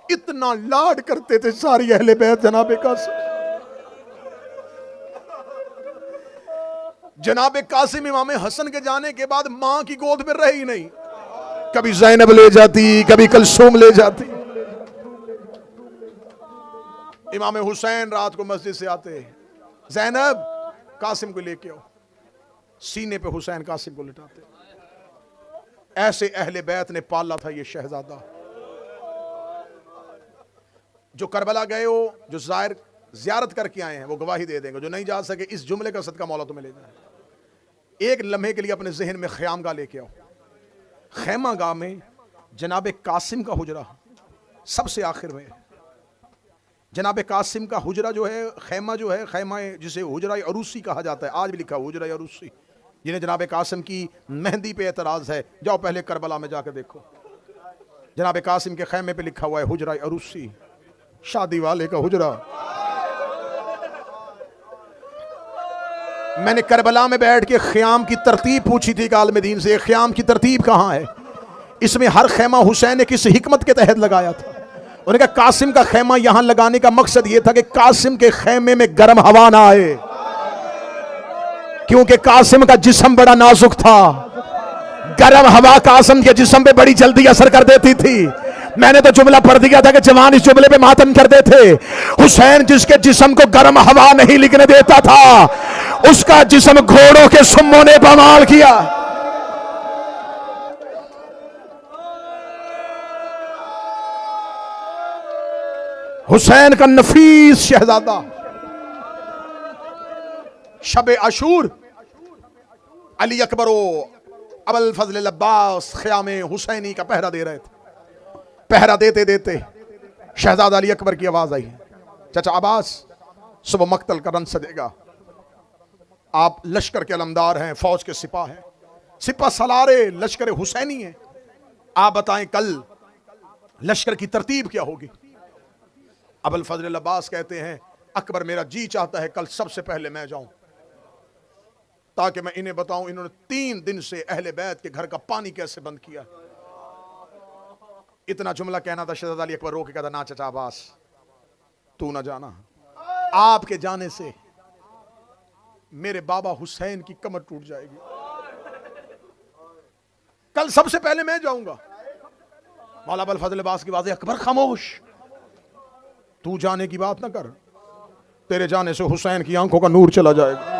इतना लाड करते थे सारी अहले बैत जनाबे कासिम। जनाबे कासिम इमाम हसन के जाने के बाद मां की गोद में रही नहीं। कभी ज़ैनब ले जाती, कभी कलसूम ले जाती। इमाम हुसैन रात को मस्जिद से आते, ज़ैनब कासिम को लेके आओ, सीने पे हुसैन कासिम को लिटाते। ऐसे अहले बैत ने पाला था ये शहजादा। जो करबला गए हो, जो ज़ियारत करके आए हैं, वो गवाही दे देंगे। जो नहीं जा सके, इस जुमले का सदका मौला तुम्हें ले जाए। एक लम्हे के लिए अपने जहन में ख़याम गाह लेके आओ। खैमा गाह में जनाबे कासिम का हुजरा सबसे आखिर में। जनाबे कासिम का हुजरा जो है, खैमा जो है, खैमा जिसे हुजरा अरूसी कहा जाता है, आज भी लिखा हुजरा अरूसी। जिन्हें जनाबे कासिम की मेहंदी पे एतराज़ है, जाओ पहले करबला में जाकर देखो, जनाबे कासिम के खैमे पे लिखा हुआ है हुजरा अरूसी, शादी वाले का हुजरा। मैंने करबला में बैठ के ख़याम की तरतीब पूछी थी आलिम दीन से, ख़याम की तरतीब कहाँ है? इसमें हर खैमा हुसैन ने किस हिकमत के तहत लगाया था? उन्होंने कहा कासिम का खैमा यहां लगाने का मकसद यह था कि कासिम के खैमे में गर्म हवा ना आए, क्योंकि कासिम का जिस्म बड़ा नाजुक था। गर्म हवा कासिम के जिस्म पे बड़ी जल्दी असर कर देती थी। मैंने तो जुमला पढ़ दिया था कि जवान इस जुमले पे मातम कर देते। हुसैन जिसके जिस्म को गर्म हवा नहीं लिखने देता था, उसका जिस्म घोड़ों के सुम्मों ने बवाल किया। हुसैन का नफीस शहजादा। शब अशूर अली अकबरो अबुल फजल अब्बास ख़याम हुसैनी का पहरा दे रहे थे। पहरा देते देते शहजादा अली अकबर की आवाज आई, चाचा अब्बास सुबह मक्तल का रन सजेगा, आप लश्कर के अलमदार हैं, फौज के सिपाह हैं, सिपा सलारे लश्कर हुसैनी हैं, आप बताएं कल लश्कर की तरतीब क्या होगी? अबुल फजल अब्बास कहते हैं अकबर मेरा जी चाहता है कल सबसे पहले मैं जाऊं, ताकि मैं इन्हें बताऊं इन्होंने 3 दिन से अहले बैत के घर का पानी कैसे बंद किया। इतना जुमला कहना था, शहजादा अली अकबर रोके कहता ना चाचा अब्बास तू ना जाना, आपके जाने से मेरे बाबा हुसैन की कमर टूट जाएगी, कल सबसे पहले मैं जाऊंगा। मौला अबुल फजल अब्बास की बात है, अकबर खामोश, तू जाने की बात ना कर, तेरे जाने से हुसैन की आंखों का नूर चला जाएगा।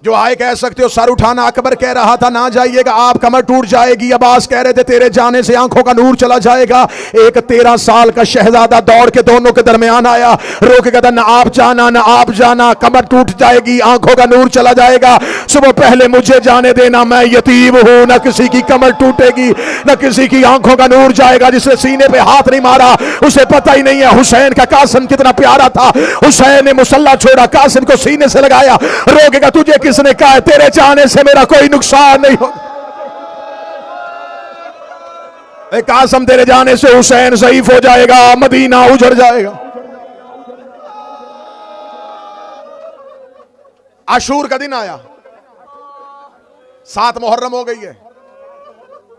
जो आए कह सकते हो सर उठाना, अकबर कह रहा था ना जाइएगा आप कमर टूट जाएगी, अब्बास कह रहे थे तेरे जाने से आंखों का नूर चला जाएगा। एक 13 साल का शहजादा दौड़ के दोनों के दरमियान आया, रोके कहता ना आप जाना ना आप जाना, कमर टूट जाएगी आंखों का नूर चला जाएगा, सुबह पहले मुझे जाने देना, मैं यतीम हूं, ना किसी की कमर टूटेगी ना किसी की आंखों का नूर जाएगा। जिसने सीने पे हाथ नहीं मारा उसे पता ही नहीं है हुसैन का कासिम कितना प्यारा था। हुसैन ने मुसल्ला छोड़ा, कासिम को सीने से लगाया, रोकेगा तुझे किसने कहा है तेरे जाने से मेरा कोई नुकसान नहीं हो, कासिम तेरे जाने से हुसैन ज़ईफ हो जाएगा, मदीना उजड़ जाएगा। आशूर का दिन आया, 7 मुहर्रम हो गई है,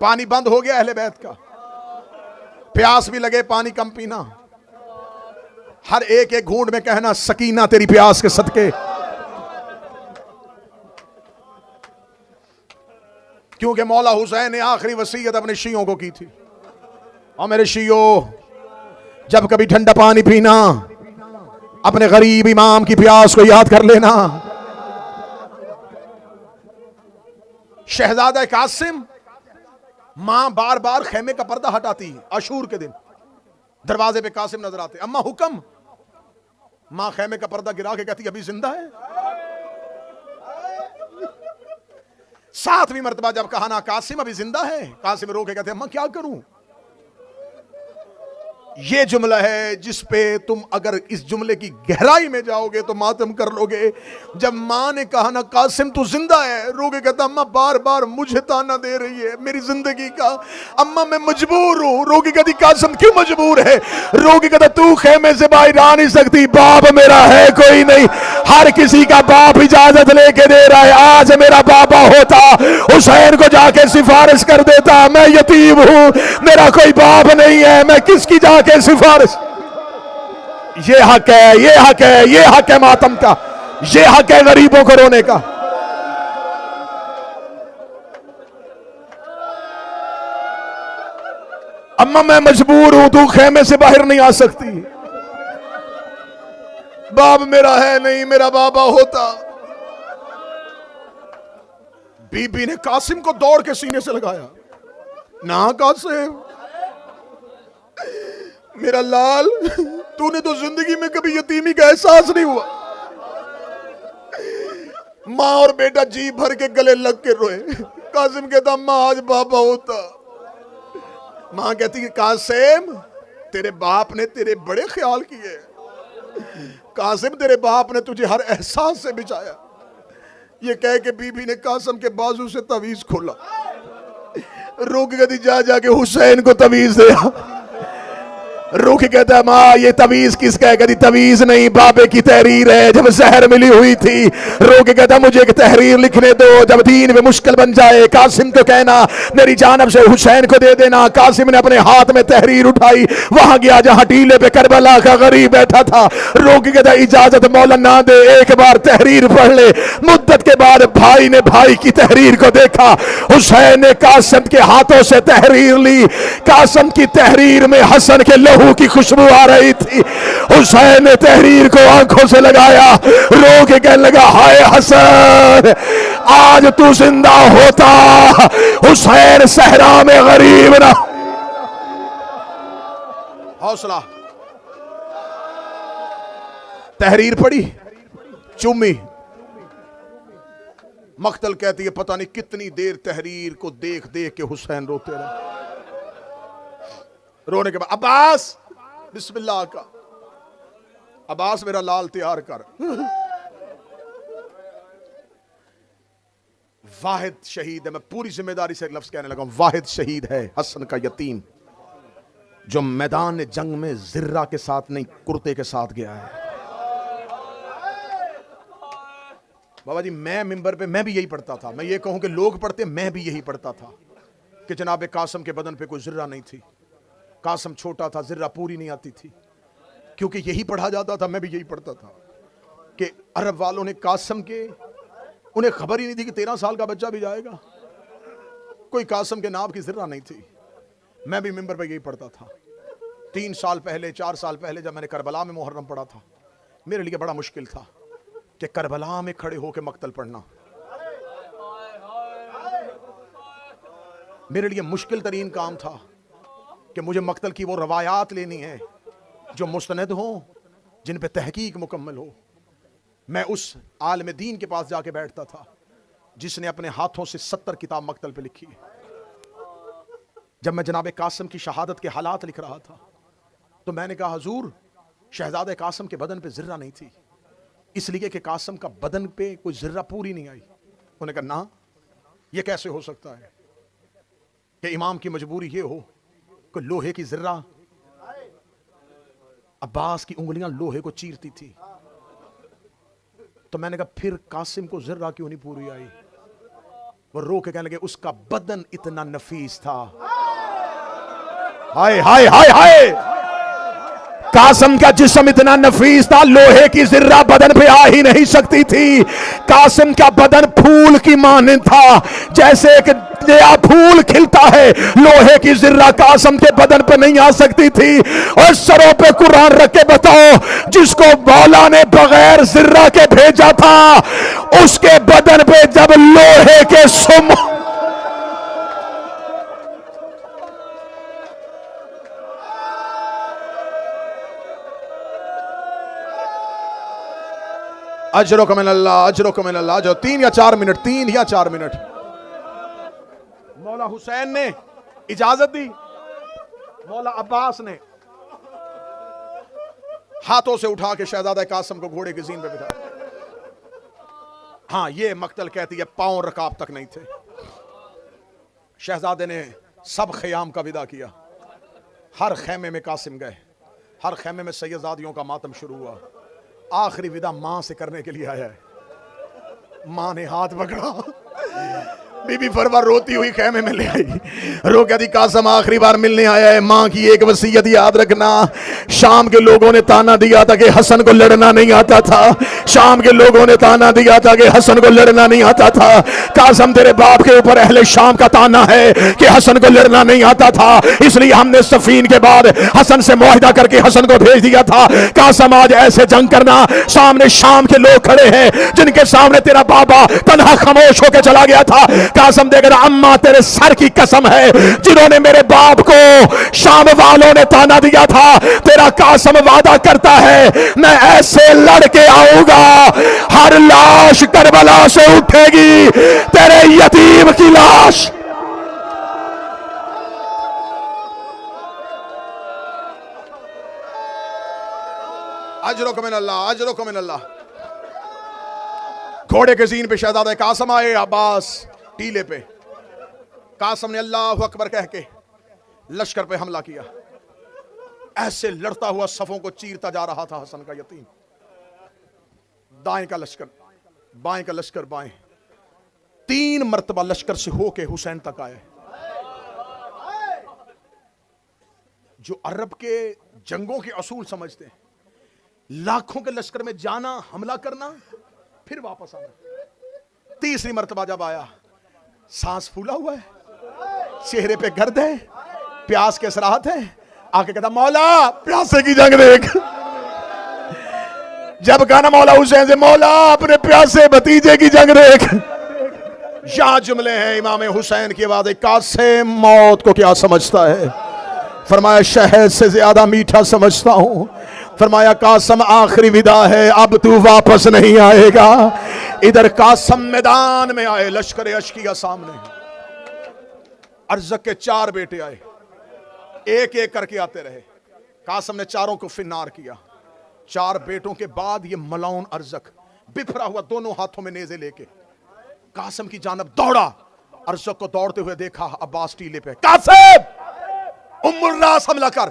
पानी बंद हो गया अहले बैत का, प्यास भी लगे पानी कम पीना, हर एक एक घूंट में कहना सकीना तेरी प्यास के सदके, क्योंकि मौला हुसैन ने आखिरी वसीयत अपने शियों को की थी, और मेरे शियों जब कभी ठंडा पानी पीना अपने गरीब इमाम की प्यास को याद कर लेना। शहजादा कासिम, मां बार बार खेमे का पर्दा हटाती, आशूर के दिन दरवाजे पे कासिम नजर आते, अम्मा हुक्म, मां खेमे का पर्दा गिरा के कहती अभी जिंदा है। 7वीं मर्तबा जब कहा ना कासिम अभी जिंदा है, कासिम रो के कहते अम्मा क्या करूं। ये जुमला है जिस पे तुम अगर इस जुमले की गहराई में जाओगे तो मातम कर लोगे। जब मां ने कहा ना कासिम तू जिंदा है, रोके कहता अम्मा बार बार मुझे ताना दे रही है मेरी जिंदगी का, अम्मा मैं मजबूर हूं। रोगी कहती कासिम क्यों मजबूर है? रोगी कहता तू खेमे से बाहर आ नहीं सकती, बाप मेरा है कोई नहीं, हर किसी का बाप इजाजत लेके दे रहा है, आज मेरा बाबा होता हुसैन को जाके सिफारिश कर देता, मैं यतीम हूं मेरा कोई बाप नहीं है, मैं किसकी जाके सिफारिश। ये हक है, ये हक है, ये हक है मातम का, ये हक है गरीबों को रोने का। अम्मा मैं मजबूर हूं, तू खेमे से बाहर नहीं आ सकती, बाप मेरा है नहीं, मेरा बाबा होता। बीबी ने कासिम को दौड़ के सीने से लगाया, ना कासिम मेरा लाल, तूने तो जिंदगी में कभी यतीमी का एहसास नहीं हुआ। माँ और बेटा जी भर के गले लग के रोए। कासिम कहता अम्मा आज बाबा होता। माँ कहती कि कासिम तेरे बाप ने तेरे बड़े ख्याल किए, कासिम तेरे बाप ने तुझे हर एहसास से बचाया। ये कह के बीबी ने कासिम के बाजू से तवीज खोला, रोक गदी जा जाके हुसैन को तवीज दिया। रूखी कहता है माँ ये तवीज किसका है? कहती तवीज नहीं बाबे की तहरीर है, जब जहर मिली हुई थी। रूखी कहता मुझे एक तहरीर लिखने दो, जब दीन में मुश्किल बन जाए कासिम को कहना मेरी जानब से हुसैन को दे देना। कासिम ने अपने हाथ में तहरीर उठाई, वहां गया जहां टीले पे करबला का गरीब बैठा था। रूखी कहता इजाजत मौला ना दे, एक बार तहरीर पढ़ ले। मुद्दत के बाद भाई ने भाई की तहरीर को देखा, हुसैन ने कासिम के हाथों से तहरीर ली। कासिम की तहरीर में हसन के लहू की खुशबू आ रही थी। हुसैन ने तहरीर को आंखों से लगाया, रो के कहने लगा हाय हसन आज तू जिंदा होता, हुसैन सहरा में गरीब ना। हौसला। तहरीर पढ़ी, चुम्मी। मख्तल कहती है पता नहीं कितनी देर तहरीर को देख देख के हुसैन रोते रहे। रोने के बाद अब्बास बिस्मिल्लाह का, अब्बास मेरा लाल तैयार कर। वाहिद शहीद है, मैं पूरी जिम्मेदारी से एक लफ्ज कहने लगा हूं, वाहिद शहीद है हसन का यतीम जो मैदान जंग में जिर्रा के साथ नहीं कुर्ते के साथ गया है। बाबा जी मैं मिंबर पे मैं भी यही पढ़ता था, मैं ये कहूं कि लोग पढ़ते, मैं भी यही पढ़ता था कि जनाब कासम के बदन पे कोई जिर्रा नहीं थी, कासम छोटा था, जिर्रा पूरी नहीं आती थी, क्योंकि यही पढ़ा जाता था। मैं भी यही पढ़ता था कि अरब वालों ने कासम के, उन्हें खबर ही नहीं थी कि 13 साल का बच्चा भी जाएगा, कोई कासम के नाम की जिर्रा नहीं थी। मैं भी मिंबर पे यही पढ़ता था। 3 साल पहले 4 साल पहले जब मैंने करबला में मुहर्रम पढ़ा था, मेरे लिए बड़ा मुश्किल था कि करबला में खड़े होकर मक्तल पढ़ना मेरे लिए मुश्किल तरीन काम था कि मुझे मक्तल की वो रवायात लेनी है जो मुस्तनद हो, जिन पे तहकीक मुकम्मल हो। मैं उस आलिम दीन के पास जाके बैठता था जिसने अपने हाथों से 70 किताब मक्तल पे लिखी है। जब मैं जनाब कासम की शहादत के हालात लिख रहा था तो मैंने कहा हुजूर शहजादे कासम के बदन पे जिर्रा नहीं थी, इसलिए कि कासम का बदन पे कोई जिर्रा पूरी नहीं आई। उन्होंने कहा ना, ये कैसे हो सकता है कि इमाम की मजबूरी ये हो कि लोहे की जिर्रा, अब्बास की उंगलियां लोहे को चीरती थी। तो मैंने कहा फिर कासिम को जिर्रा क्यों नहीं पूरी आई? वो रो के कहने लगे उसका बदन इतना नफीस था। हाय हाय हाय हाय, कासम का जिस्म इतना नफीस था, लोहे की जिर्रा बदन पे आ ही नहीं सकती थी। कासिम का बदन फूल की मानिंद था, जैसे एक नया फूल खिलता है, लोहे की जिर्रा कासम के बदन पे नहीं आ सकती थी। और सरों पे कुरान रख के बताओ, जिसको मौला ने बगैर जिर्रा के भेजा था, उसके बदन पे जब लोहे के सुम, अजरो कमिनल्लाह, अजरो कमिनल्लाह। जो 3 या 4 मिनट, 3 या 4 मिनट मौला हुसैन ने इजाजत दी, मौला अब्बास ने हाथों से उठा के शहजादा कासम को घोड़े की जीन पे बिठाया। हाँ, ये मक्तल कहती है पांव रकाब तक नहीं थे। शहजादे ने सब ख़याम का विदा किया, हर खेमे में कासिम गए, हर खेमे में सैयदादियों का मातम शुरू हुआ। आखिरी विदा मां से करने के लिए आया है। मां ने हाथ पकड़ा, बीबी फरवा रोती हुई खेमे में ले आई, रो कहती कासम आखिरी बार मिलने आया है, मां की एक वसीयत याद रखना। शाम के लोगों ने ताना दिया था कि हसन को लड़ना नहीं आता था, शाम के लोगों ने ताना दिया था कि हसन को लड़ना नहीं आता था। कासम तेरे बाप के ऊपर अहले शाम का ताना है कि हसन को लड़ना नहीं आता था, इसलिए हमने सफीन के बाद हसन से मुआहिदा करके हसन को भेज दिया था। कासम आज ऐसे जंग करना, सामने शाम के लोग खड़े हैं जिनके सामने तेरा बाबा तन्हा खामोश होकर चला गया था। कासम देख रहा, अम्मा तेरे सर की कसम है, जिन्होंने मेरे बाप को शाम वालों ने ताना दिया था, तेरा कासम वादा करता है मैं ऐसे लड़के आऊंगा, हर लाश करबला से उठेगी, तेरे यतीम की लाश। अजरो कमिनल्लाह, अजरो कमिनल्लाह। घोड़े के जीन पे शहजादा कासम आए, अब्बास टीले पे। कासम ने अल्लाह अकबर कह के लश्कर पे हमला किया, ऐसे लड़ता हुआ सफों को चीरता जा रहा था हसन का यतीम। दाएं का लश्कर बाएं का लश्कर बाएं, 3 मर्तबा लश्कर से होके हुसैन तक आए। जो अरब के जंगों के असूल समझते हैं, लाखों के लश्कर में जाना, हमला करना, फिर वापस आना। 3री मर्तबा जब आया, सांस फूला हुआ है, चेहरे पे गर्द है, प्यास के असरात है, आके कहता मौला प्यासे की जंग देख। जब कहा ना मौला हुसैन से, मौला अपने प्यासे भतीजे की जंग देख। यहां जुमले हैं इमाम हुसैन की आवाज़, कासिम मौत को क्या समझता है? फरमाया शहद से ज्यादा मीठा समझता हूं। फरमाया कासम आखिरी विदा है, अब तू वापस नहीं आएगा। इधर कासम मैदान में आए, लश्कर अशकिया सामने। अरज़क के 4 बेटे आए, एक एक करके आते रहे। कासम ने चारों को फिन्नार किया। 4 बेटों के बाद ये मलाउन अरज़क बिफरा हुआ दोनों हाथों में नेज़े लेके कासिम की जानब दौड़ा, अरज़क को दौड़ते हुए देखा, अब्बास टीले पे। कासिम उम्मुल रास हमला कर।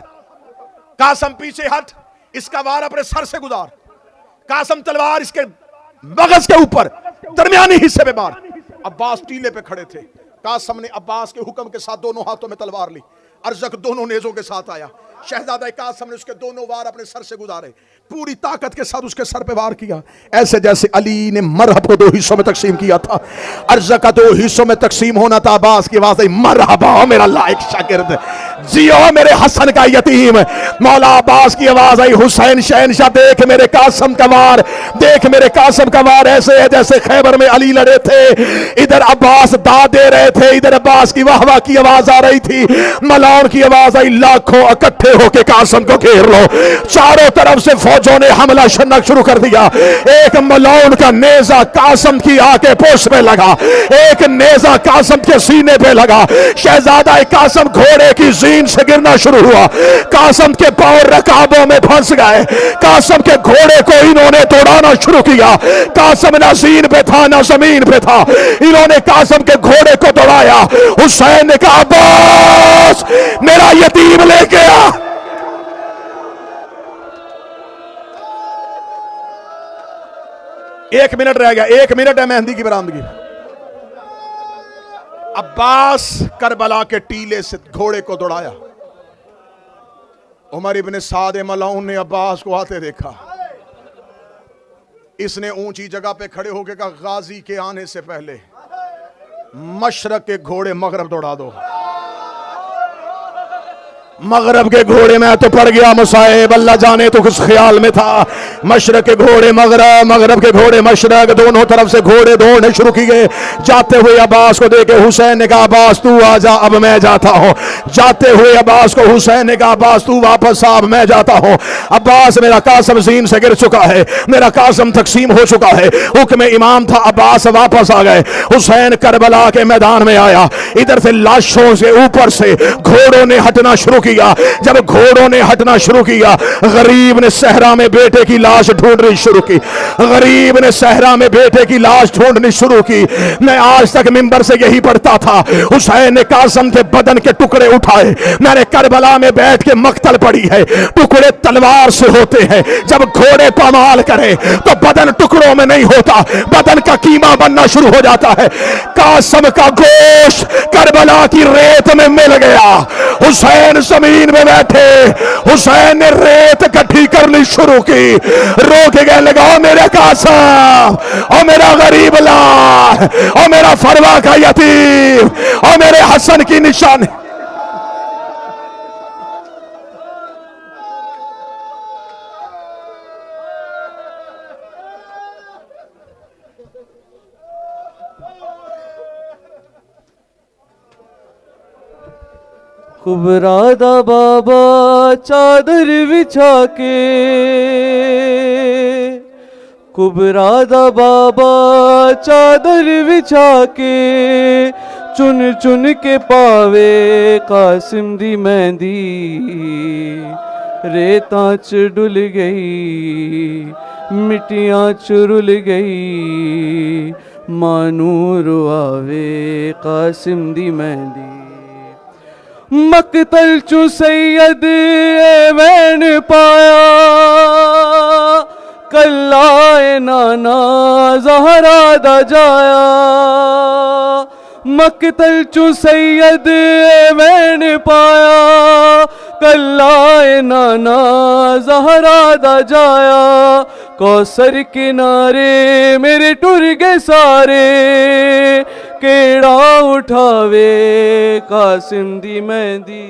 कासिम पीछे हट, इसका वार अपने सर से गुजार। कासिम तलवार इसके मगज के ऊपर दरमियानी हिस्से पे मार। अब्बास टीले पे खड़े थे। कासिम ने अब्बास के हुक्म के साथ दोनों हाथों में तलवार ली। अरज़क दोनों नेज़ों के साथ आया। शहजादा कासिम ने उसके दोनों वार अपने सर से गुजारे, पूरी ताकत के साथ उसके सर पे वार किया, ऐसे जैसे अली ने मरहब को 2 हिस्सों में तकसीम किया था। अरज़क का 2 हिस्सों में तकसीम होना था। अब्बास की आवाज़ आई, मरहबा मेरा लायक शागिर्द, जियो मेरे हसन का यतीम। मौला अब्बास की आवाज़ आई, हुसैन शहनशाह देख मेरे कासिम का वार, देख मेरे कासिम का वार ऐसे है जैसे खैबर में अली लड़े थे। इधर अब्बास दाद दे रहे थे, इधर अब्बास की वाह वाह की आवाज़ आ रही थी। मलाउन की आवाज़ आई, लाखों इकट्ठे होके कासिम को घेर लो। चारों तरफ से फौजों ने हमला शन्नक शुरू कर दिया। एक मलाउन का नेजा कासिम की आके पोश में लगा, एक नेजा कासिम के सीने पे लगा। शहजादा कासिम घोड़े की जीन से गिरना शुरू हुआ। कासिम के पांव रकाबों में फंस गए। कासिम के घोड़े को इन्होंने तोड़ाना शुरू किया। कासिम ना जीन पे था ना जमीन पे था। इन्होंने कासिम के घोड़े को दौड़ाया। हुसैन ने कहा, अब्बास मेरा यतीम लेके आ। एक मिनट रह गया, 1 मिनट है मेहंदी की बरामदगी। अब्बास करबला के टीले से घोड़े को दौड़ाया। उमर इब्ने साद मलऊन ने अब्बास को आते देखा। इसने ऊंची जगह पे खड़े होकर कहा, गाजी के आने से पहले मशरक के घोड़े मगरब दौड़ा दो। मगरब के घोड़े में तो पड़ गया मुसाइब, अल्लाह जाने तो किस ख्याल में था। मशरक के घोड़े मगरब, मगरब के घोड़े मशरक, दोनों तरफ से घोड़े दौड़ने शुरू किए। जाते हुए अब्बास को देखे हुसैन ने कहा, अब्बास तू आ जा, अब मैं जाता हूँ। जाते हुए अब्बास को हुसैन ने कहा, अब्बास तू वापस आ, अब मैं जाता हूँ। अब्बास मेरा कासिम जीन से गिर चुका है, मेरा कासिम तकसीम हो चुका है। हुक्म इमाम था, अब्बास वापस आ गए। हुसैन करबला के मैदान में आया। इधर से लाशों से ऊपर से घोड़ों ने हटना शुरू किया। जब घोड़ों ने हटना शुरू किया, गरीब ने सहरा में बेटे की लाश ढूंढनी शुरू की। गरीब ने सहरा में बेटे की लाश ढूंढनी शुरू की। मैं आज तक मिंबर से यही पढ़ता था, हुसैन ने कासिम के बदन के टुकड़े उठाए। मैंने करबला में बैठ के मक्तल पढ़ी है। टुकड़े तलवार से होते हैं, जब घोड़े पामाल करे तो बदन टुकड़ों में नहीं होता, बदन का कीमा बनना शुरू हो जाता है। कासिम का गोश्त करबला की रेत में मिल गया। हुसैन जमीन में बैठे, हुसैन ने रेत इकट्ठी करनी शुरू की। रोक गए, लगाओ मेरे कासिम, और मेरा गरीब लाल, और मेरा फरवा का यतीम, और मेरे हसन की निशानी। कुबरा दा बाबा चादर बिछा के, कुबरा दा बाबा चादर बिछा के, चुन चुन के पावे कासिम दी मेहंदी। रेतां च डुल गई, मिट्टियां च रुल गई, मानूर आवे कासिम दी मेहंदी। मकतल चू सैयद ऐवैन पाया, कल्ला ए नाना ज़हरा दा जाया। मकतल चू सैयद ऐवैन पाया, कल्ला ए नाना ज़हरा दा जाया। कौसर किनारे मेरे टुर गए सारे, केड़ा उठावे कासिम दी मेहंदी।